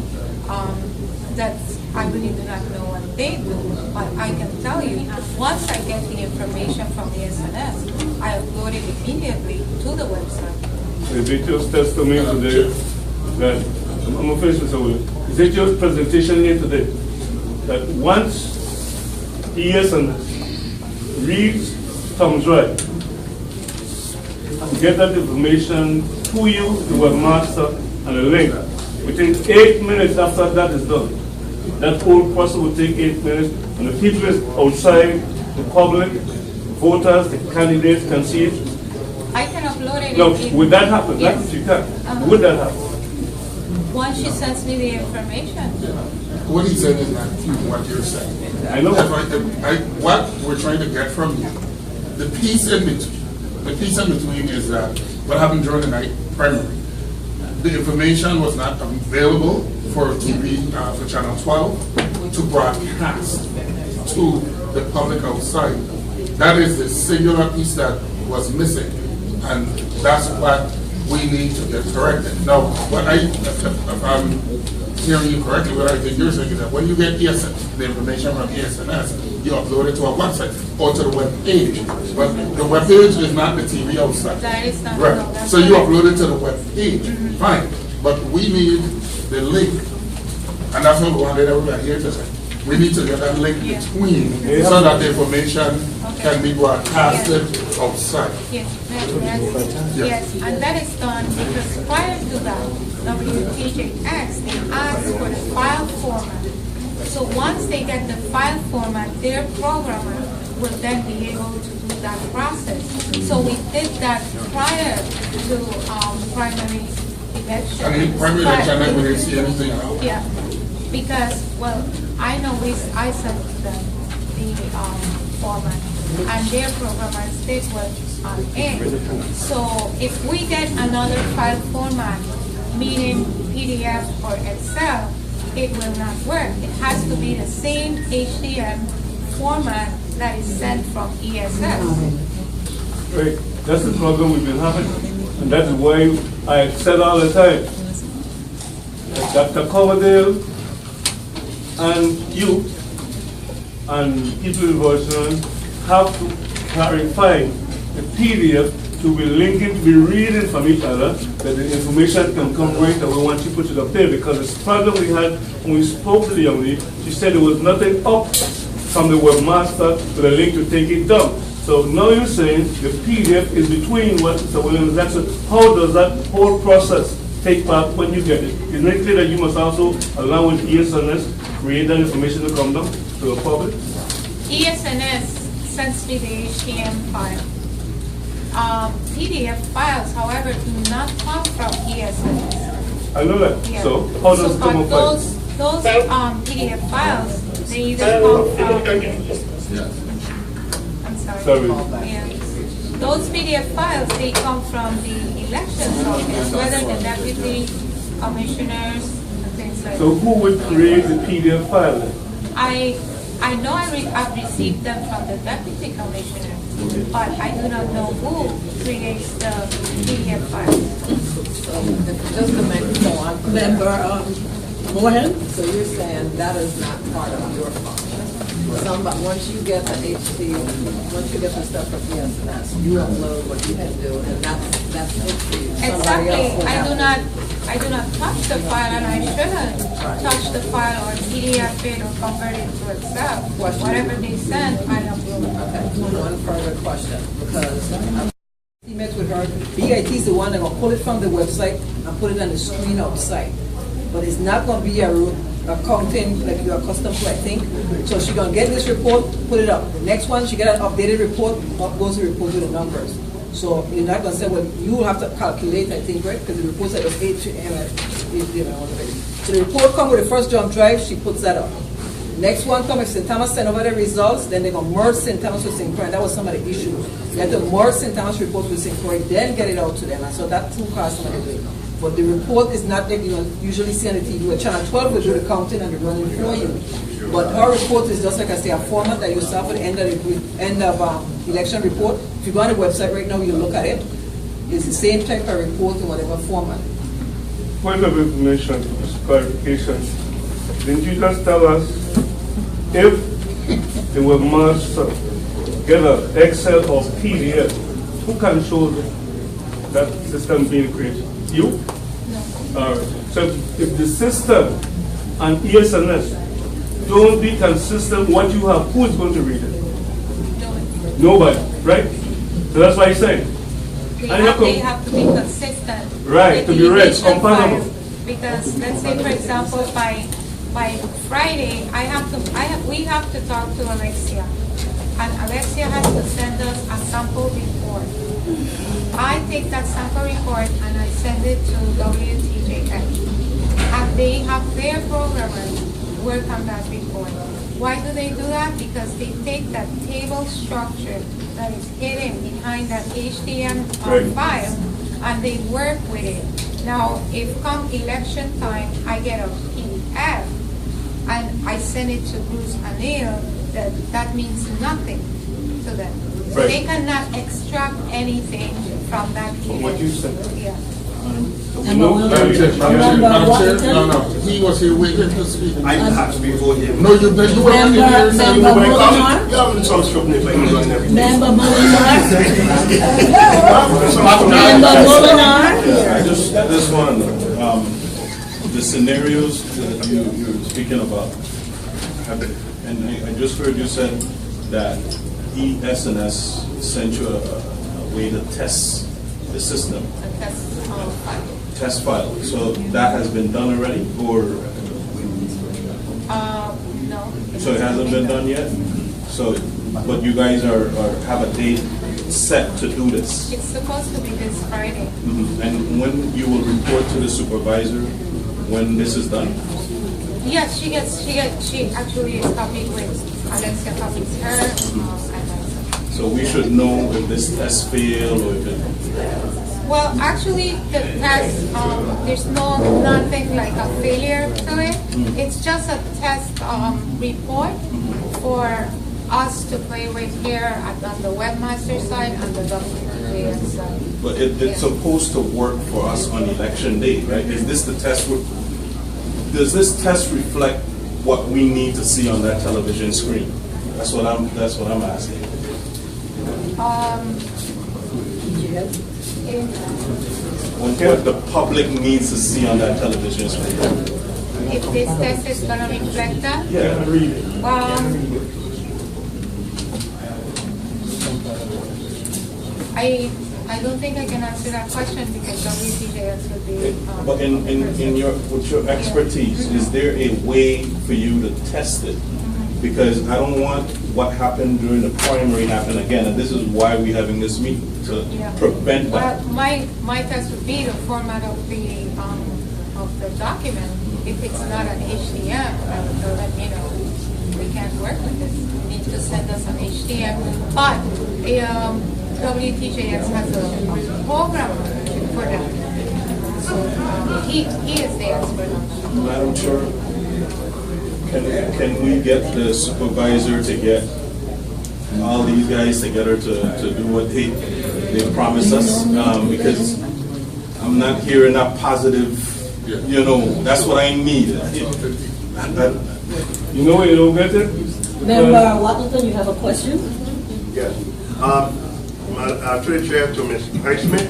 that's, I really do not know what they do, but I can tell you, once I get the information from the SNS, I upload it immediately to the website. Is it your testimony today that, I'm going to finish this over. Is it your presentation here today that once ESNS reads Tom Drive, get that information to you, the webmaster, and a link, within 8 minutes after that is done? That whole process will take 8 minutes, and the people outside, the public, voters, the candidates can see it. I can upload it. No, would that happen? Yes. That's if you can. Would that happen? Once she sends me the information. What he's saying is not what you're saying. I know. What we're trying to get from you, the piece in between is that what happened during the night primary. The information was not available for TV, for Channel 12 to broadcast to the public outside. That is the singular piece that was missing, and that's what we need to get corrected. Now, if I'm hearing you correctly, what I think you're saying is that when you get the information from ESNS, you upload it to our website or to the web page. But the web page is not the TV outside. That is not right. No, so you upload it to the web page. Fine. But we need the link. And that's what we wanted everybody here to say. We need to get that link between so that the information can be broadcasted outside. Yes, and that is done because prior to that, WTJX, they asked for the file format. So once they get the file format, their programmer will then be able to do that process. So we did that prior to primary election. And in primary election, we didn't see anything at all. Yeah, because, well, I know I sent them the format, and their programmers did work on it. So if we get another file format, meaning PDF or Excel, it will not work. It has to be the same HTML format that is sent from ESS. Right, that's the problem we've been having, and that's why I said all the time, Dr. Coverdale and you and people in Washington have to clarify the PDF to be linking, to be reading from each other, that the information can come right away once you put it up there. Because the problem we had when we spoke to the young lady, she said there was nothing up from the webmaster with a link to take it down. So now you're saying the PDF is between what Mr. Williams answered. How does that whole process take part when you get it? Isn't it clear that you must also allow with ESNS create that information to come down to the public? ESNS sends me the HTML file. PDF files, however, do not come from ESNS. I know that. Yeah. So how does it come up? Those PDF files, they either come from. I'm sorry. Yeah. Those PDF files, they come from the elections office, whether the deputy commissioners and things like that. So who would create the PDF file then? I know I've received them from the deputy commissioner, but I do not know who creates the PDF files. Just to make it more Member, go ahead. So you're saying that is not part of your function? Somebody, once you get the once you get the stuff from ESNS, you upload what you can do, and that's it for you. Exactly. I do not touch the file, and I shouldn't touch the file or PDF it or convert it to Excel. Whatever they send, I upload. Okay. One further question, because I met with her. BIT is the one that will pull it from the website and put it on the screen outside, but it's not going to be accounting like you're accustomed to, I think. So she's going to get this report, put it up. The next one, she get an updated report, up goes the report with the numbers. So you're not going to say, well, you will have to calculate, I think, right? Because the report said it was 8 So the report comes with the first jump drive, she puts that up. Next one comes, if St. Thomas send over the results, then they're going to merge St. Thomas with St. Croix. That was some of the issues. You have to merge St. Thomas reports with St. Croix, then get it out to them. And so that too costs some of the way. But the report is not like you usually see on the TV. With Channel 12 will do the counting and the running for you. But our report is just like I say, a format that you start at the end of election report. If you go on the website right now, you look at it. It's the same type of report in whatever format. Point of information, clarification. Didn't you just tell us if the webmaster get an Excel or PDF, who can show that system being created? You? No. So if the system and ESNS don't be consistent what you have, who is going to read it? Nobody, right? So that's why I say. They have to be consistent. Right, to be read, compatible. Because let's say, for example, by Friday, we have to talk to Alexia, and Alexia has to send us a sample report. I take that sample report and I send it to WTJX, and they have their programmers work on that report. Why do they do that? Because they take that table structure that is hidden behind that HTML file, and they work with it. Now, if come election time, I get a PDF, and I send it to Bruce and Neil, that means nothing to them. So Right. they cannot extract anything from that PDF. What you said. Yeah. Madam Chair, no, he was here waiting to speak. I have to be voting. No, you weren't here. Member Molinar? You have some scrutiny like you and everything. Member Molinar? I just want to know, the scenarios that you're speaking about, and I just heard you said that ES&S sent you a way to test the system. Test file. So that has been done already, or? No. So it hasn't been done yet? So, but you guys have a date set to do this? It's supposed to be this Friday. And when you will report to the supervisor when this is done? Yes, she actually is copied with, Alexia copies her, and myself. So we should know if this test failed or if it... Well, actually, the test, there's nothing like a failure to it. It's just a test report for us to play with here on the webmaster side and the WTJX side. But it's supposed to work for us on election day, right? Is this the test? Does this test reflect what we need to see on that television screen? That's what I'm asking. What the public needs to see on that television screen. If this test is going to reflect that? Yeah, read it. I don't think I can answer that question because WTJX would be. But with your expertise, is there a way for you to test it? Because I don't want what happened during the primary happen again, and this is why we're having this meeting, to prevent that. Well, my test would be the format of the document. If it's not an HTML, I would tell them, we can't work with this. You need to send us an HTML. But WTJX has a program for that. So he is the expert on that. Madam Chair, can we get the supervisor to get all these guys together to do what they promised us? Because I'm not hearing that positive, that's what I need. You know where you don't get it? Member Wattleton, you have a question? Yes. To the chair, to Ms. Heisman.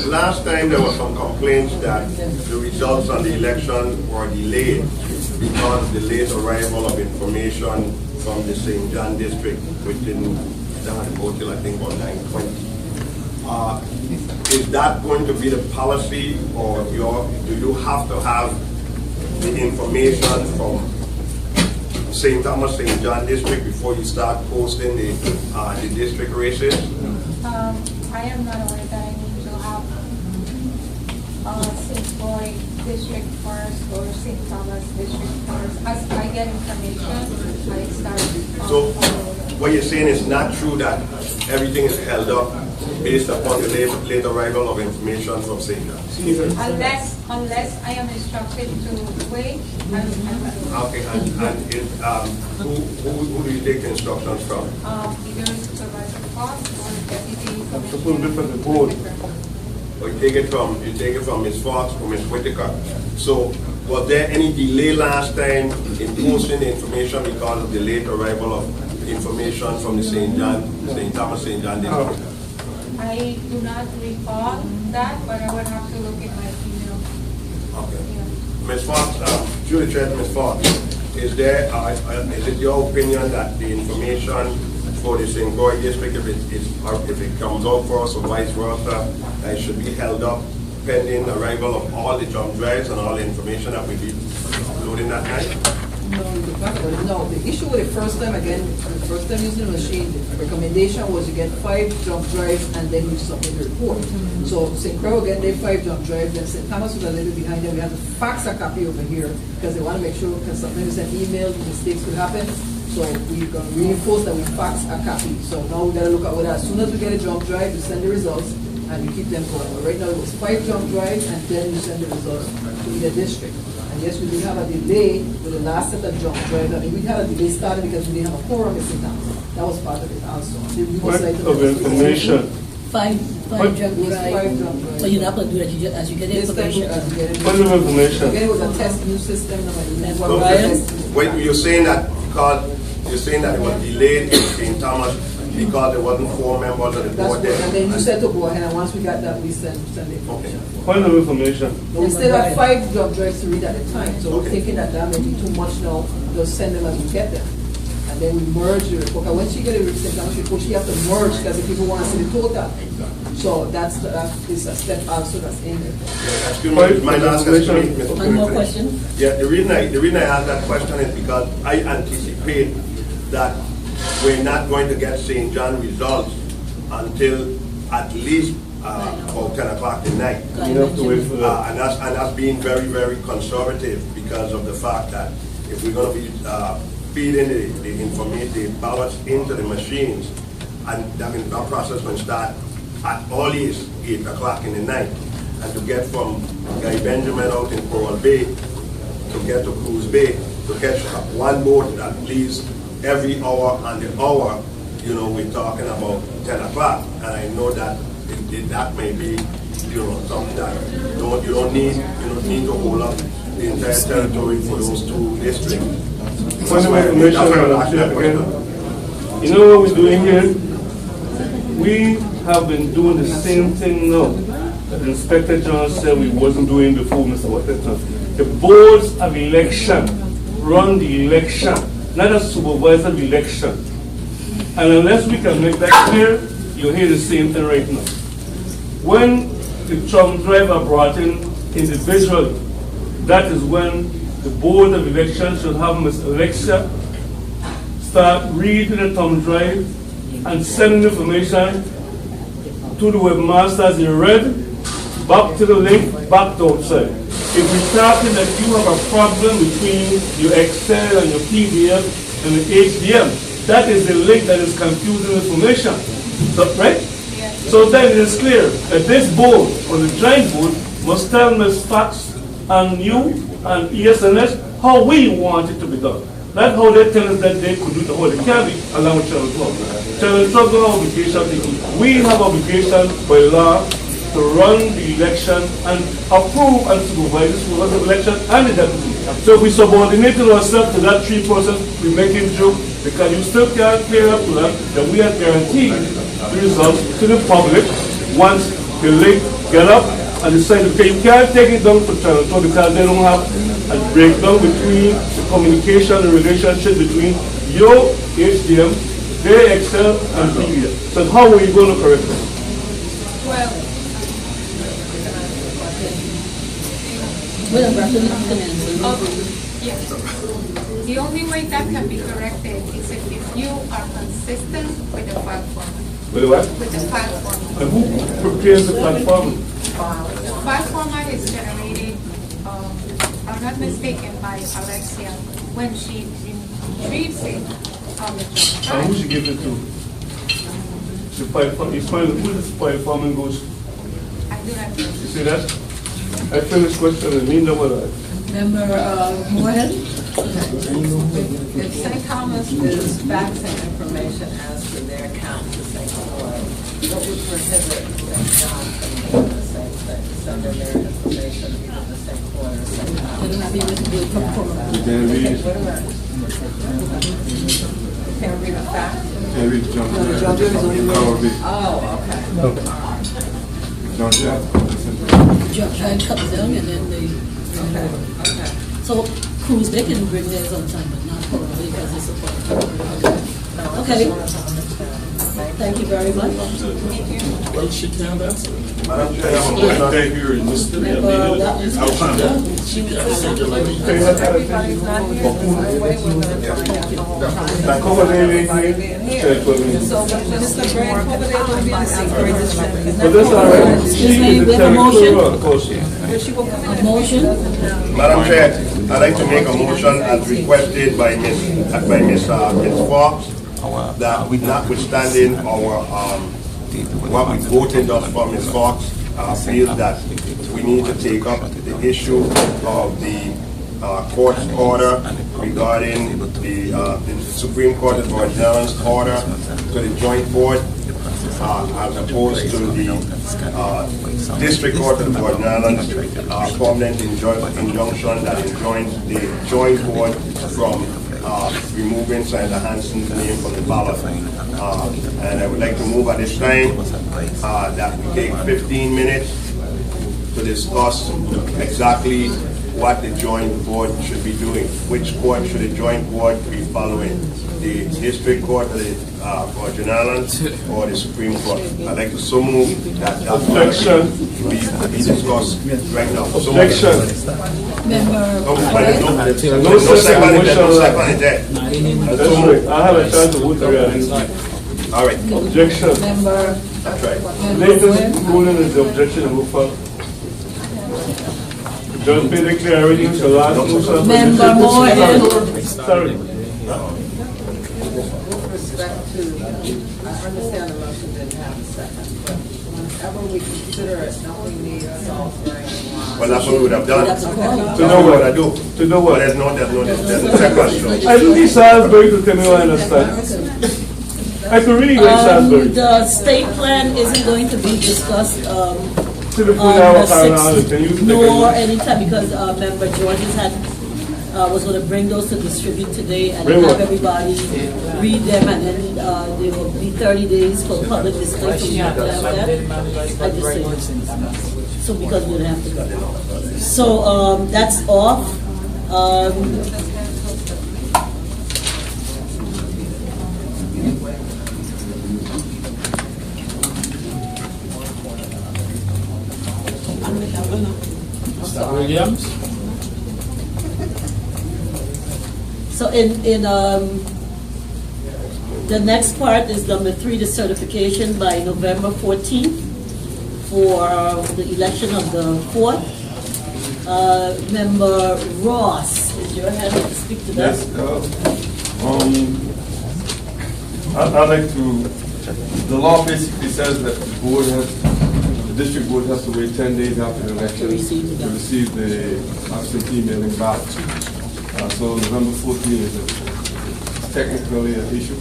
Last time there were some complaints that the results on the election were delayed because of the late arrival of information from the St. John district, which didn't go till I think about 9:20. Is that going to be the policy, or do you have to have the information from St. Thomas, St. John district before you start posting the district races? I am not aware that I need to have St. Boy district first or St. Thomas district first. As I get information, I start. So what you're saying is not true that everything is held up based upon the late arrival of information from St. John's? Unless I am instructed to wait, I will. Okay, who do you take the instructions from? Either Supervisor Fox or Deputy Supposed to be from the board. Or you take it from Ms. Fox or Ms. Whitaker. So was there any delay last time in posting the information because of the late arrival of information from the St. Thomas St. John district? I do not recall that, but I would have to look at my email. Okay. Ms. Fox, Julie Tread, Ms. Fox, is it your opinion that the information for the St. Croix district, if it comes out for us or vice versa, that it should be held up pending arrival of all the jump drives and all the information that we be uploading that night? No, the issue with the first time, again, the first time using the machine, the recommendation was you get 5 jump drives and then you submit the report. So St. Croix again, they 5 jump drives, then St. Thomas was a little bit behind them. We have to fax a copy over here because they want to make sure, because sometimes an email, mistakes could happen. So we're going to reinforce that we fax a copy. So now we got to look at whether as soon as we get a jump drive, we send the results and we keep them going. But right now it was 5 jump drives and then you send the results to either district. And yes, we did have a delay with the last set of jump drives. I mean, we had a delay started because we didn't have a quorum in St. Thomas. That was part of it also. What of information? Five jump drives. But you're not going to do that as you get information. What of information? Again, it was a test new system. Wait, you're saying that it was delayed in St. Thomas because there wasn't 4 members of the board there. And then you said to go ahead, and once we got that, we send the information. What of information? We still have 5 jump drives to read at a time, so we're thinking that may be too much now. Just send them as we get them. And then we merge the report. Because when she get a St. Thomas report, she has to merge because the people want to see the total. So that is a step also that's in there. My last question. One more question? Yeah, the reason I asked that question is because I anticipate that we're not going to get St. John results until at least about 10 o'clock at night. You have to wait for that. And that's being very, very conservative because of the fact that if we're going to be feeding the information, the ballots into the machines, and that means that process will start at earliest 8 o'clock in the night. And to get from Guy Benjamin out in Coral Bay to get to Cruz Bay, to catch one boat that leaves every hour and the hour, we're talking about 10 o'clock. And I know that that may be, something that you don't need to hold up the entire territory for those 2 districts. What of information? You know what we're doing here? We have been doing the same thing now that the Inspector General said we wasn't doing before, Mr. Waterton. The boards of election run the election, not a supervisor of election. And unless we can make that clear, you'll hear the same thing right now. When the Trump drive are brought in individually, that is when the board of election should have Ms. Alexa start reading the thumb drive and sending information to the webmasters in red, back to the link, back to outside. If we're talking that you have a problem between your Excel and your PDF and the HDM, that is the link that is confusing information, so, right? Yeah. So then it is clear that this board, or the joint board, must tell Ms. Fox and you and ESNS how we want it to be done. That's how they tell us that they could do the whole. It can't be along with Channel 12. Channel 12 don't have obligation. We have obligation by law to run the election and approve and supervise the election and the deputy. So if we subordinate ourselves to that 3%, we make it true because you still can't clear up to that we are guaranteed the results to the public once the link get up and decide, okay, you can't take it down for Channel 12 because they don't have a breakdown between the communication and relationship between your HDM, their Excel, and PDF. So how are you going to correct it? Well, yes. The only way that can be corrected is if you are consistent with the file format. With the what? With the file format. And who prepares the file format? The file format is generated are not mistaken by Alexia when she retrieves it from the job. Who she give it to? The file, who does file farming goes? I do not know. You see that? I finished question and mean number that. Member Moorhead? If St. Thomas is faxing information as to their account to St. Croix, what would prohibit St. John from doing the same thing, sending their information either to St. Croix or St. Thomas? You can read, Wait a minute. Can't read a fax? can read John Oh, okay. John Judge comes down and then they. Okay. So crews, they can bring theirs on time, but not probably because it's a part. Okay. Thank you very much. Well, she can't answer. Madam Chair, I have a motion. They hear it, Mr. Everybody's not here, there's no way we're gonna try and have the whole time. Everybody being here. So, Mr. Brand, over there will be the secret. But that's all right. Excuse me, we have a motion? A motion? Madam Chair, I'd like to make a motion as requested by Ms. Fox, that notwithstanding our, what we voted thus far, Ms. Fox, feels that we need to take up the issue of the court's order regarding the Supreme Court of Virgin Islands order to the joint board, as opposed to the District Court of the Virgin Islands permanent injunction that enjoins the joint board from removing Senator Hanson's name from the ballot. And I would like to move at this time that we take 15 minutes to discuss exactly what the joint board should be doing. Which court should the joint board be following? The District Court of the Virgin Islands or the Supreme Court? I'd like to so move that Objection. be discussed right now. So Objection. no second is there. That's right. I have a chance to vote already. All right. Objection. That's right. Latest ruling is the objection to move forward. Judge may declare everything shall last. Member Moorhead. Sorry. With respect to, I understand the motion didn't have a second, but whenever we consider it, don't we need Salisbury and Lyon? Well, that's what we would have done. That's a call. To know what I do. To know what? There's no second. I do need Salisbury to tell me what I understand. I could really like Salisbury. The state plan isn't going to be discussed, To the 6th, can you nor anytime, because Member Georges had, was going to bring those to distribute today and Bring have what? everybody read them, and then there will be 30 days for public discussion after that. I just say, so because we don't have to go. So that's off. Mr. Williams? So in the next part is number 3, the certification by November 14th for the election of the 4th. Member Ross, is your hand up to speak to that? Yes, I'd like to, the law basically says that the district board has to wait 10 days after the election to receive the absentee mailing ballot. So November 14th is technically an issue.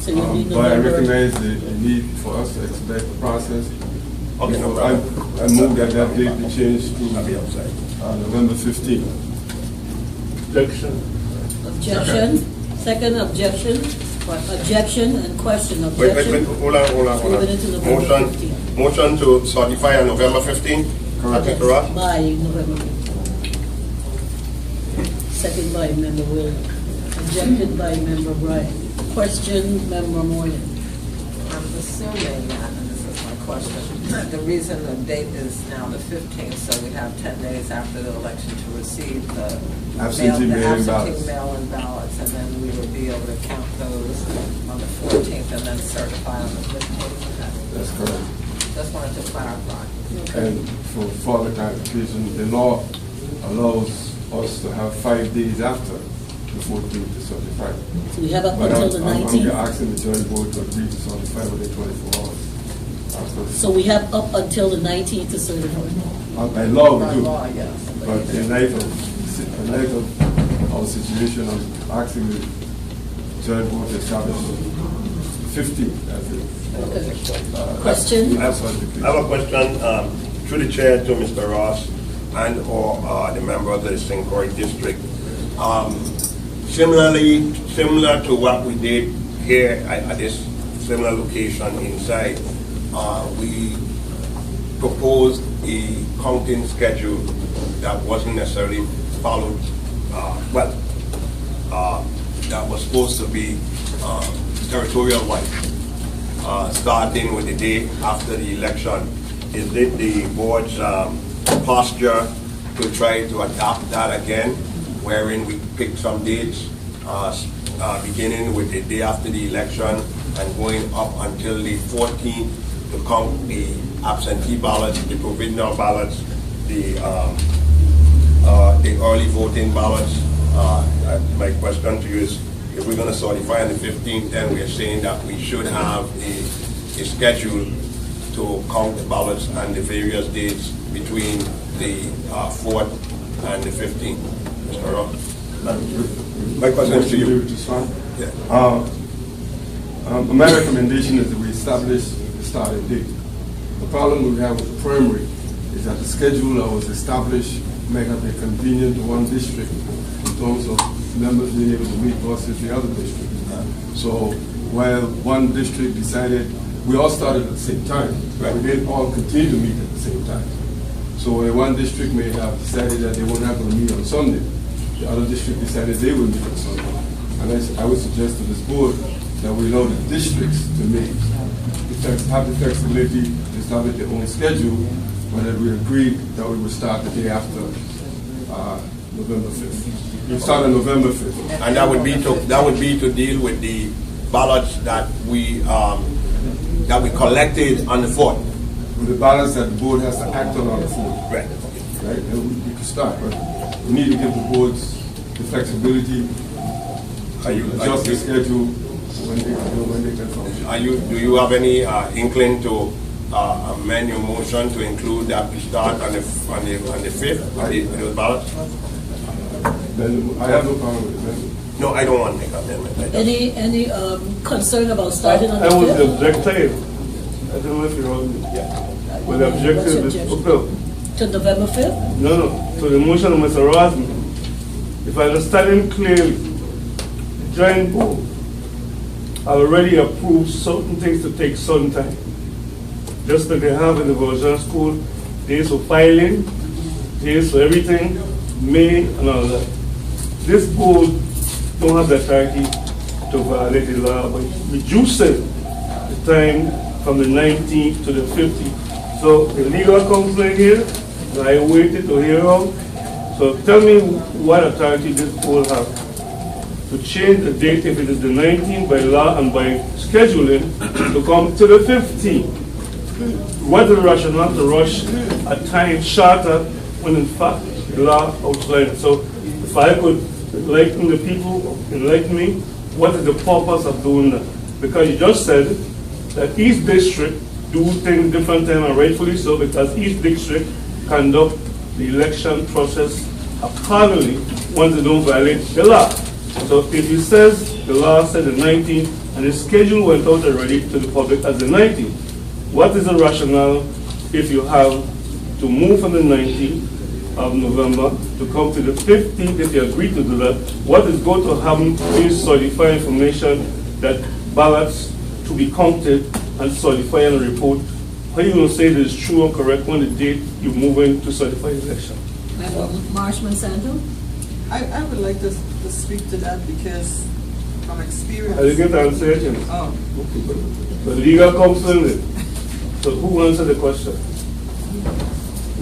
So you need But I November. recognize the need for us to expedite the process. Okay, so I move that date be changed to November 15th. Objection. Objection. Second objection. Objection and question. Wait, Objection. hold on. Move it into November 15th. Motion to certify on November 15th. Correct. Correct. By November 15th. Second by Member Williams. Objected by Member Bryan. Question, Member Moyen. I'm assuming that, and this is my question, the reason the date is now the 15th, so we have 10 days after the election to receive the Absentee mailing ballots. absentee mail-in ballots, and then we would be able to count those on the 14th and then certify on the 15th. That's correct. Just wanted to clarify. And for further clarification, the law allows us to have 5 days after the 14th to certify. So we have up But until the I'm 19th. asking the joint board to agree to certify within 24 hours. After the- So we have up until the 19th to certify. By law, we do. By law, yes. But in light of our situation, I'm asking the joint board to establish 15 as it. Question? I have a question through the chair to Mr. Ross and or the member of the St. Croix district. Similar to what we did here at this similar location inside, we proposed a counting schedule that wasn't necessarily followed, that was supposed to be territorial-wide, starting with the day after the election. Is it the board's posture to try to adopt that again, wherein we pick some dates, beginning with the day after the election and going up until the 14th to count the absentee ballots, the provisional ballots, the early voting ballots? My question to you is, if we're going to certify on the 15th, then we are saying that we should have a schedule to count the ballots and the various dates between the 4th and the 15th. Mr. Ross. My question is to you. My recommendation is that we establish the starting date. The problem we have with the primary is that the schedule that was established may have been convenient to one district in terms of members being able to meet versus the other district. So while one district decided, we all started at the same time, but we didn't all continue to meet at the same time. So one district may have decided that they were not going to meet on Sunday. The other district decided they would meet on Sunday. And I would suggest to this board that we allow the districts to have the flexibility to establish their own schedule, but that we agreed that we would start the day after November 5th. We start on November 5th. And that would be to deal with the ballots that we collected on the 4th. With the ballots that the board has to act on the 4th. Right. Right? And we can start, but we need to give the boards the flexibility to adjust the schedule when they can function. Do you have any inkling to amend your motion to include that we start on the 5th with those ballots? Then I have no problem with it. No, I don't want to make an amendment. Any concern about starting on the I was 5th? objective. I don't know if you know. But the objective is to November 5th? No. To the motion of Mr. Rosman. If I understand him clearly, the joint board already approved certain things to take some time. Just like they have in the Virgin School, days for filing, days for everything, May and all that. This board don't have the authority to violate the law, but reducing the time from the 19th to the 15th. So the legal counsel here, and I waited to hear out. So tell me what authority this board has to change the date if it is the 19th by law and by scheduling to come to the 15th. What is the rationale to rush a time shorter when in fact the law outlines? So if I could enlighten the people, enlighten me, what is the purpose of doing that? Because you just said that each district do things different time, and rightfully so, because each district conduct the election process accordingly once they don't violate the law. So if it says the law said the 19th and the schedule went out already to the public as the 19th, what is the rationale if you have to move from the 19th of November to come to the 15th if you agree to do that? What is going to happen is certify information that ballots to be counted and certify and report. How are you going to say this is true or correct when the date you're moving to certify the election? Marshman Sandel? I would like to speak to that because from experience. I didn't get to answer it. You know. Oh. The legal counsel. So who answered the question?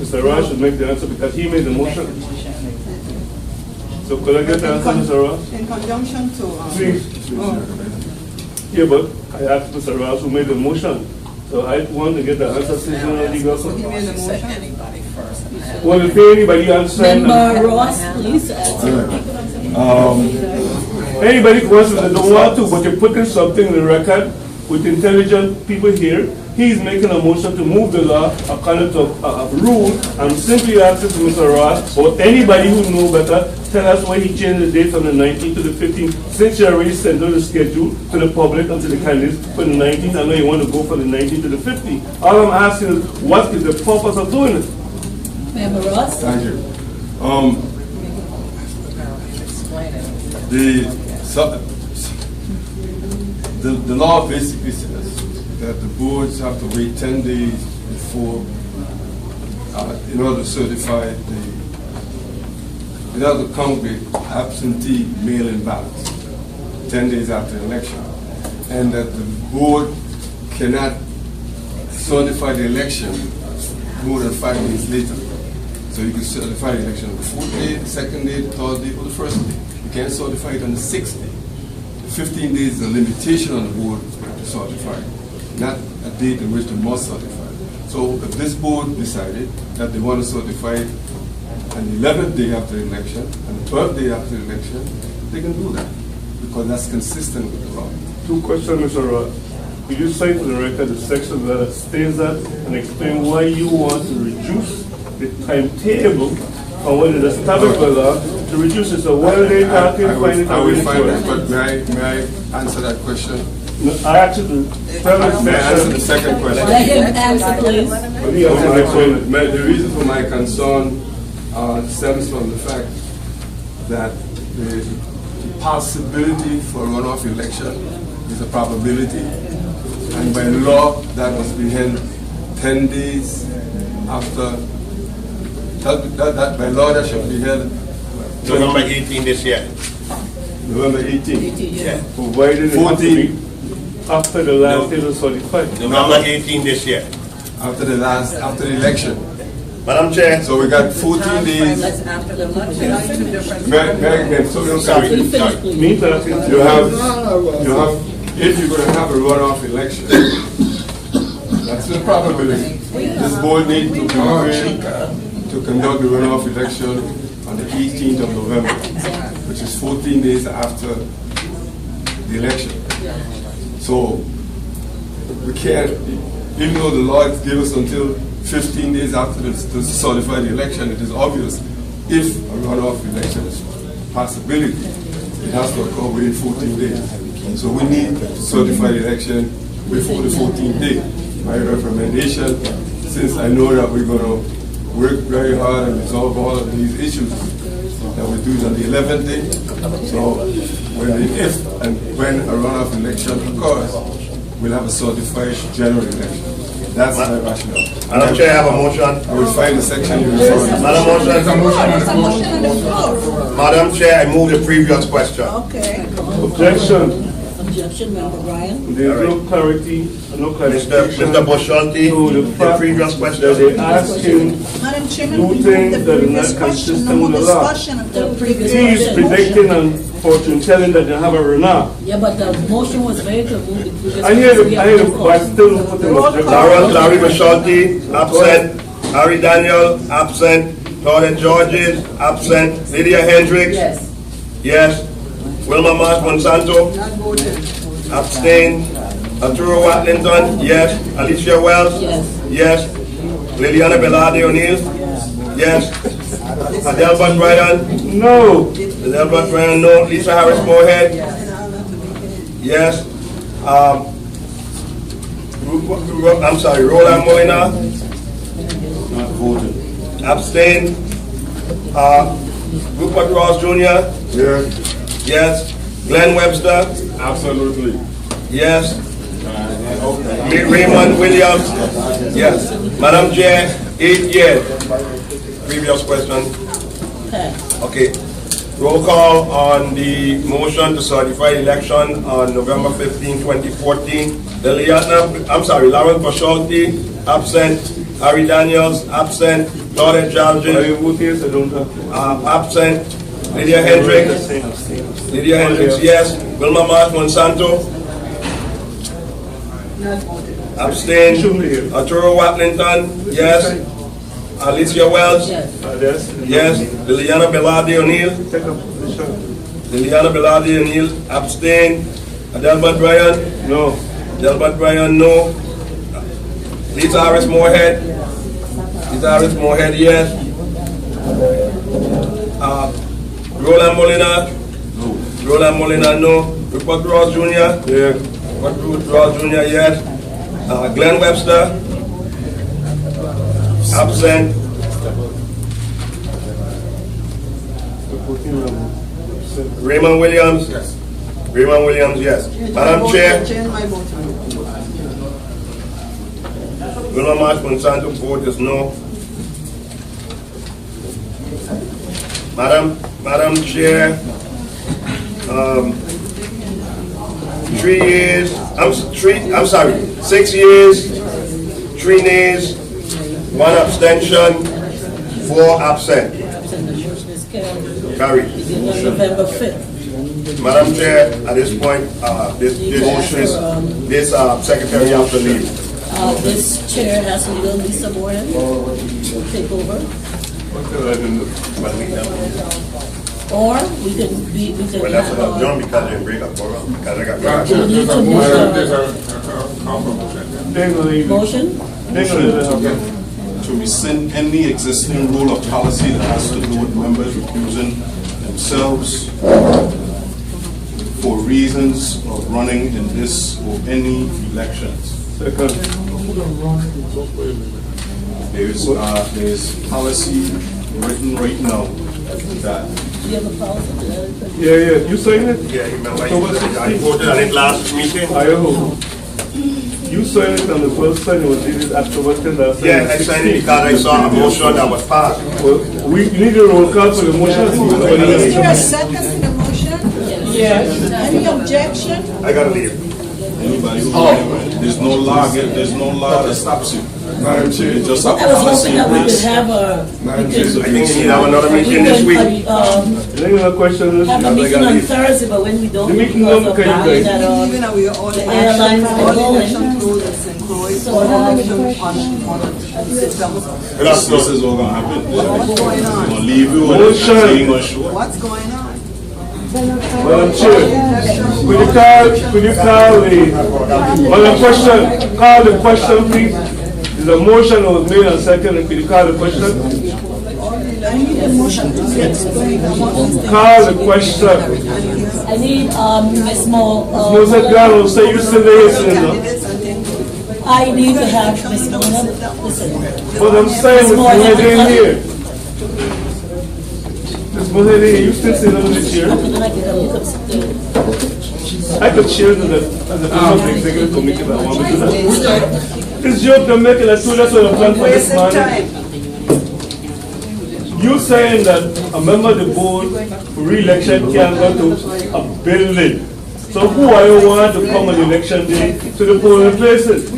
Mr. Ross should make the answer because he made the motion. So could I get the answer, Mr. Ross? In conjunction to... Please. Yeah, but I asked Mr. Ross who made the motion. So I want to get the answer station on legal. She said anybody first. Well, if anybody understand. Member Ross, please answer. Anybody who wants to, they don't want to, but you're putting something in the record with intelligent people here. He's making a motion to move the law according to a rule. I'm simply asking to Mr. Ross, or anybody who knows better, tell us why he changed the date from the 19th to the 15th, since you already sent out the schedule to the public and to the candidates for the 19th. I know you want to go for the 19th to the 15th. All I'm asking is, what is the purpose of doing it? Member Ross? Thank you. The law basically says that the boards have to wait 10 days before, in order to certify in order to count the absentee mail-in ballots 10 days after the election, and that the board cannot certify the election more than 5 days later. So you can certify the election on the 4th day, the 2nd day, the 3rd day, or the 1st day. You can't certify it on the 6th day. The 15 days is a limitation on the board to certify, not a date in which they must certify. So if this board decided that they want to certify it on the 11th day after the election and the 12th day after the election, they can do that because that's consistent with the law. Two questions, Mr. Ross. Could you cite for the record the section that states that and explain why you want to reduce the timetable on what is established by law to reduce it? So why are they talking, find it? I will find that, but may I answer that question? No, I actually, may I answer the second question? Let him answer, please. The reason for my concern stems from the fact that the possibility for runoff election is a probability, and by law that must be held 10 days after. That by law that should be held November 18 this year. November 18. Yeah. Provided 14 after the last day was certified. November 18 this year. After the election. Madam Chair. So we got 14 days. That's after the election. Sorry. If you're going to have a runoff election, that's the probability. This board needs to be ready to conduct the runoff election on the 18th of November, which is 14 days after the election. So we can't, even though the law gives us until 15 days after to certify the election, it is obvious if a runoff election is a possibility, it has to occur within 14 days. So we need to certify the election before the 14th day. My recommendation, since I know that we're going to work very hard and resolve all of these issues, that we do it on the 11th day. So if and when a runoff election occurs, we'll have a certified general election. That's my rationale. Madam Chair, I have a motion. I will find the section you refer to. Madam Madam Chair, I move the previous question. Okay. Objection. Objection, Member Bryan. There's no clarity, no clarification. Mr. Bushalti, the previous question. That they asked him Madam Chairman, do we things move that the are previous not question, consistent no more with the law. discussion of the previous He is question. predicting and fortune telling that they have a runoff. Yeah, but the motion was made to move the previous. I hear the, but I still don't put them objection. Larry Bushalti, absent. Harry Daniel, absent. Claudette Georges, absent. Lydia Hendricks? Yes. Yes. Wilma Mas Monsanto? Abstain. Arturo Watlington? Yes. Alicia Wells? Yes. Yes. Liliana Belade O'Neill? Yes. Adelbert Ryan? No. Adelbert Ryan, no. Lisa Harris Moorhead? Yes. I'm sorry, Roland Molina? Not voted. Abstain. Rupert Ross Jr.? Yes. Yes. Glenn Webster? Absolutely. Yes. Raymond Williams? Yes. Madam Chair, 8 yes. Previous question. Okay. Roll call on the motion to certify election on November 15, 2014. Lawrence Bushalti, absent. Harry Daniels, absent. Claudette Georges, absent. Lydia Hendricks, yes. Wilma Mas Monsanto, Not voted. Abstain. Arturo Watlington, yes. Alicia Wells? Yes. Yes. Liliana Bellardi O'Neill? Liliana Bellardi O'Neill, abstain. Adelbert Bryan? No. Adelbert Bryan, no. Lisa Harris Moorhead? Lisa Harris Moorhead, yes. Roland Molina? No. Roland Molina, no. Rupert Ross Jr.? Yeah. Rupert Ross Jr., yes. Glenn Webster? Absent. Raymond Williams? Yes. Raymond Williams, yes. Madam Chair? Wilma Marsh Monsanto vote is no. Madam Chair, 3 years, I'm sorry, 6 years, 3 nays, 1 abstention, 4 absent. Carried. November 5th. Madam Chair, at this point, this secretary has to leave. This chair has to go, Lisa Moran will take over. Or we can Well, that's what I'm doing because they break up for because I got motion. To rescind any existing rule or policy that has to do with members recusing themselves for reasons of running in this or any elections. Second. There's policy written right now that. Do you have a policy? Yeah, you saying it? Yeah, you remember I voted on it last meeting? I hope. You signed it on the first time it was dated October 10th. Yeah, I signed it because I saw a motion that was passed. Well, you need a roll call for the motion. Is there a second to the motion? Yes. Any objection? I gotta leave. Anybody who there's no law that stops you. It's just a I was policy. hoping that we could have a. I think we need to have another meeting this week. Any other questions? Have a meeting on Thursday, but when we don't, The meeting because don't of kind of the like- the airlines are going. So, This is all gonna happen. What's going on? Gonna leave you and Motion. saying gonna show up. What's going on? Madam Chair, could you call the, Madam Question, call the question, please? There's a motion that was made and second, and could you call the question? I need a motion to explain. Call the question. I need, Ms. Mo. Moses Gallo, say you still there, I need to have Ms. Mona, listen. But I'm saying, Ms. Mohead in here. Ms. Mohead in here, you still sitting on the chair? I could chair as a executive committee if I want to do that. This job to make it, I told us what I plan for this morning. You saying that a member of the board for re-election can't go to a building. So who are you want to come on election day to the polling places?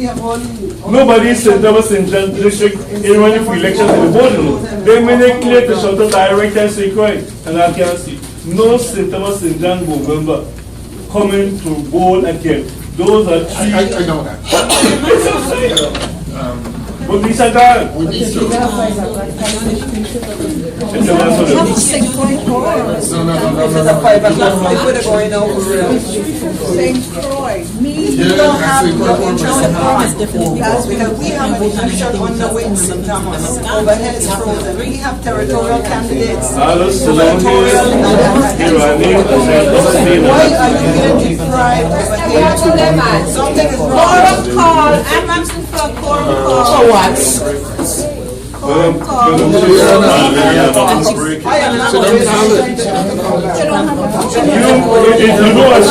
Nobody in St. Thomas St. John District is running for elections in the boardroom. They may declare to shut up direct and say quiet, and I can't see. No St. Thomas St. John board member coming to board again. Those are three. I know that. But Lisa Garden. Have a St. Croix chorus. No. St. Croix. We Yeah, don't have St. Croix no chorus. Because we have an election on the way in St. Thomas. Overhead is frozen. We have territorial candidates. Territorial Why are you getting deprived overhead? Something is wrong. Quorum call, I'm asking for a quorum call. For what? I am not You know as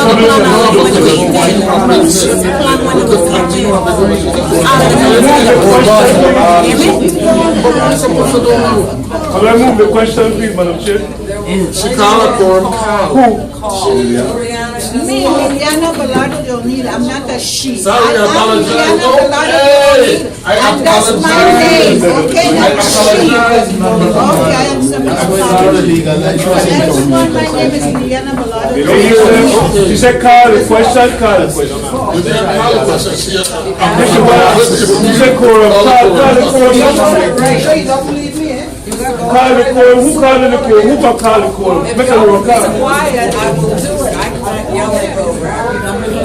Will I move the question, please, Madam Chair? She called a quorum call. Me, Liliana Bellardo O'Neill, I'm not a she. Sorry, I apologize. Liliana Bellardo I And that's my name, okay? That's she. Okay, I accept your apology. Next one, my name is Liana Balado. She said, call the question, call the question. She said, quorum, call the quorum. So you don't believe me, eh? Call the quorum, who called the quorum? Who can call the quorum? Make a roll call. Quiet, I will do it. I'm not yelling over everybody.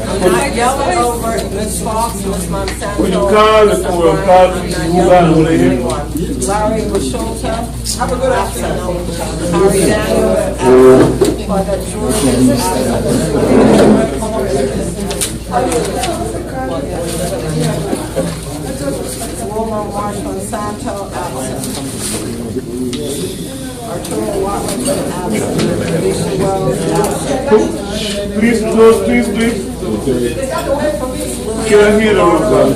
I'm not yelling over Ms. Fox, Ms. Monsanto. When you call the quorum, call who got who they hear. Larry Bashulta. Have a good afternoon. Harry Daniel. Father George is Wilma Marsh Monsanto, absent. Arturo Watson, absent. Lisa Wells, absent. Please, close, please. Can't hear the roll call.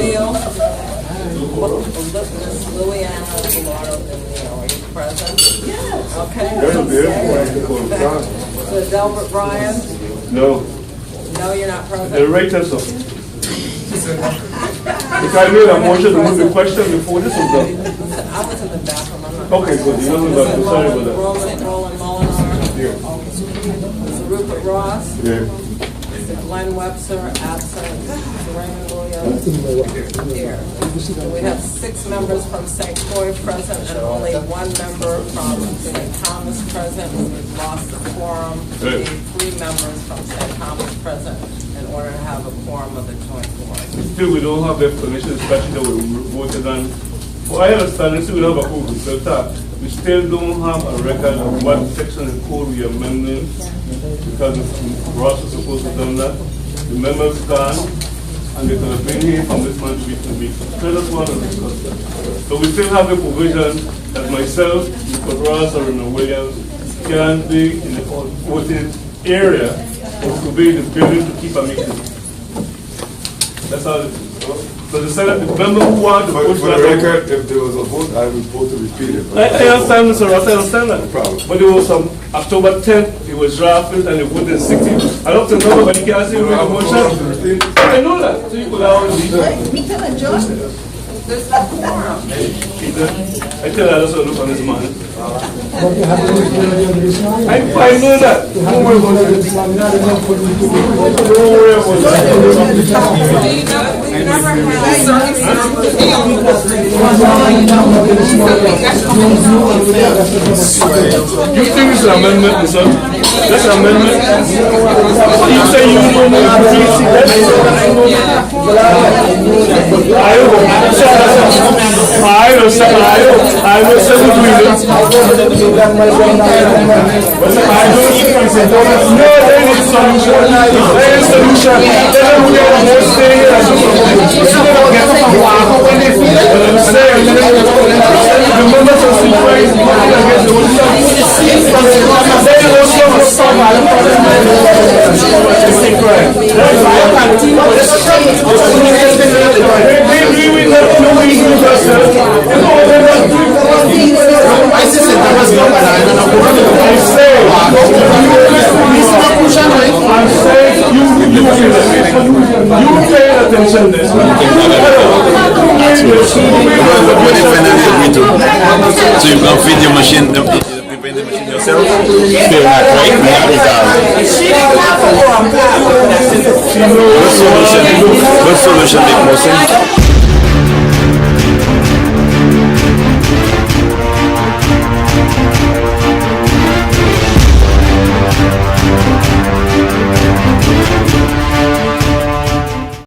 Louisiana Gallardo O'Neill, are you present? Yes. Okay. That'll be it. So Delbert Ryan? No. No, you're not present? The right answer. If I made a motion to move the question before this was done. I was in the bathroom. I'm not. Okay, good. You wasn't about to. Sorry about that. Roland Molinar? Yeah. Rupert Ross? Yeah. Glenn Webster, absent. Raymond Williams? Here. We have 6 members from St. Croix present and only 1 member from St. Thomas present. We've lost the quorum. We need 3 members from St. Thomas present in order to have a quorum of the joint board. Still, we don't have the information, especially that we voted on. Well, I understand, still we don't have a code, but we still don't have a record of what section of code we are amending, because Ross was supposed to have done that. The members gone, and they could have been here from this month week to week. So that's one of the discuss that. So we still have the provision that myself, Mr. Ross, or Raymond Williams can be in the voting area, or could be in the building to keep a meeting. That's how it is. So the Senate, the member who wanted to push For the record, if there was a vote, I would vote to repeat it. I understand, Mr. Ross, I understand that. No problem. But there was some, October 10th, it was drafted and it voted 60. I don't know, but you can't say make a motion. I know that. So you could always Lieutenant John? There's no quorum. I tell her that's what look on this man. I know that. Don't worry about it. Don't worry about it. We never You think it's an amendment, sir? That's an amendment. You say you know more than PC. I know seven agreements. No, there is a solution. There is a solution. There we are more staying here. But I'm saying, the members of Secret against the I'm saying you pay attention to this. So you can feed your machine, prepare the machine yourself? Feel that, right? What solution make more sense?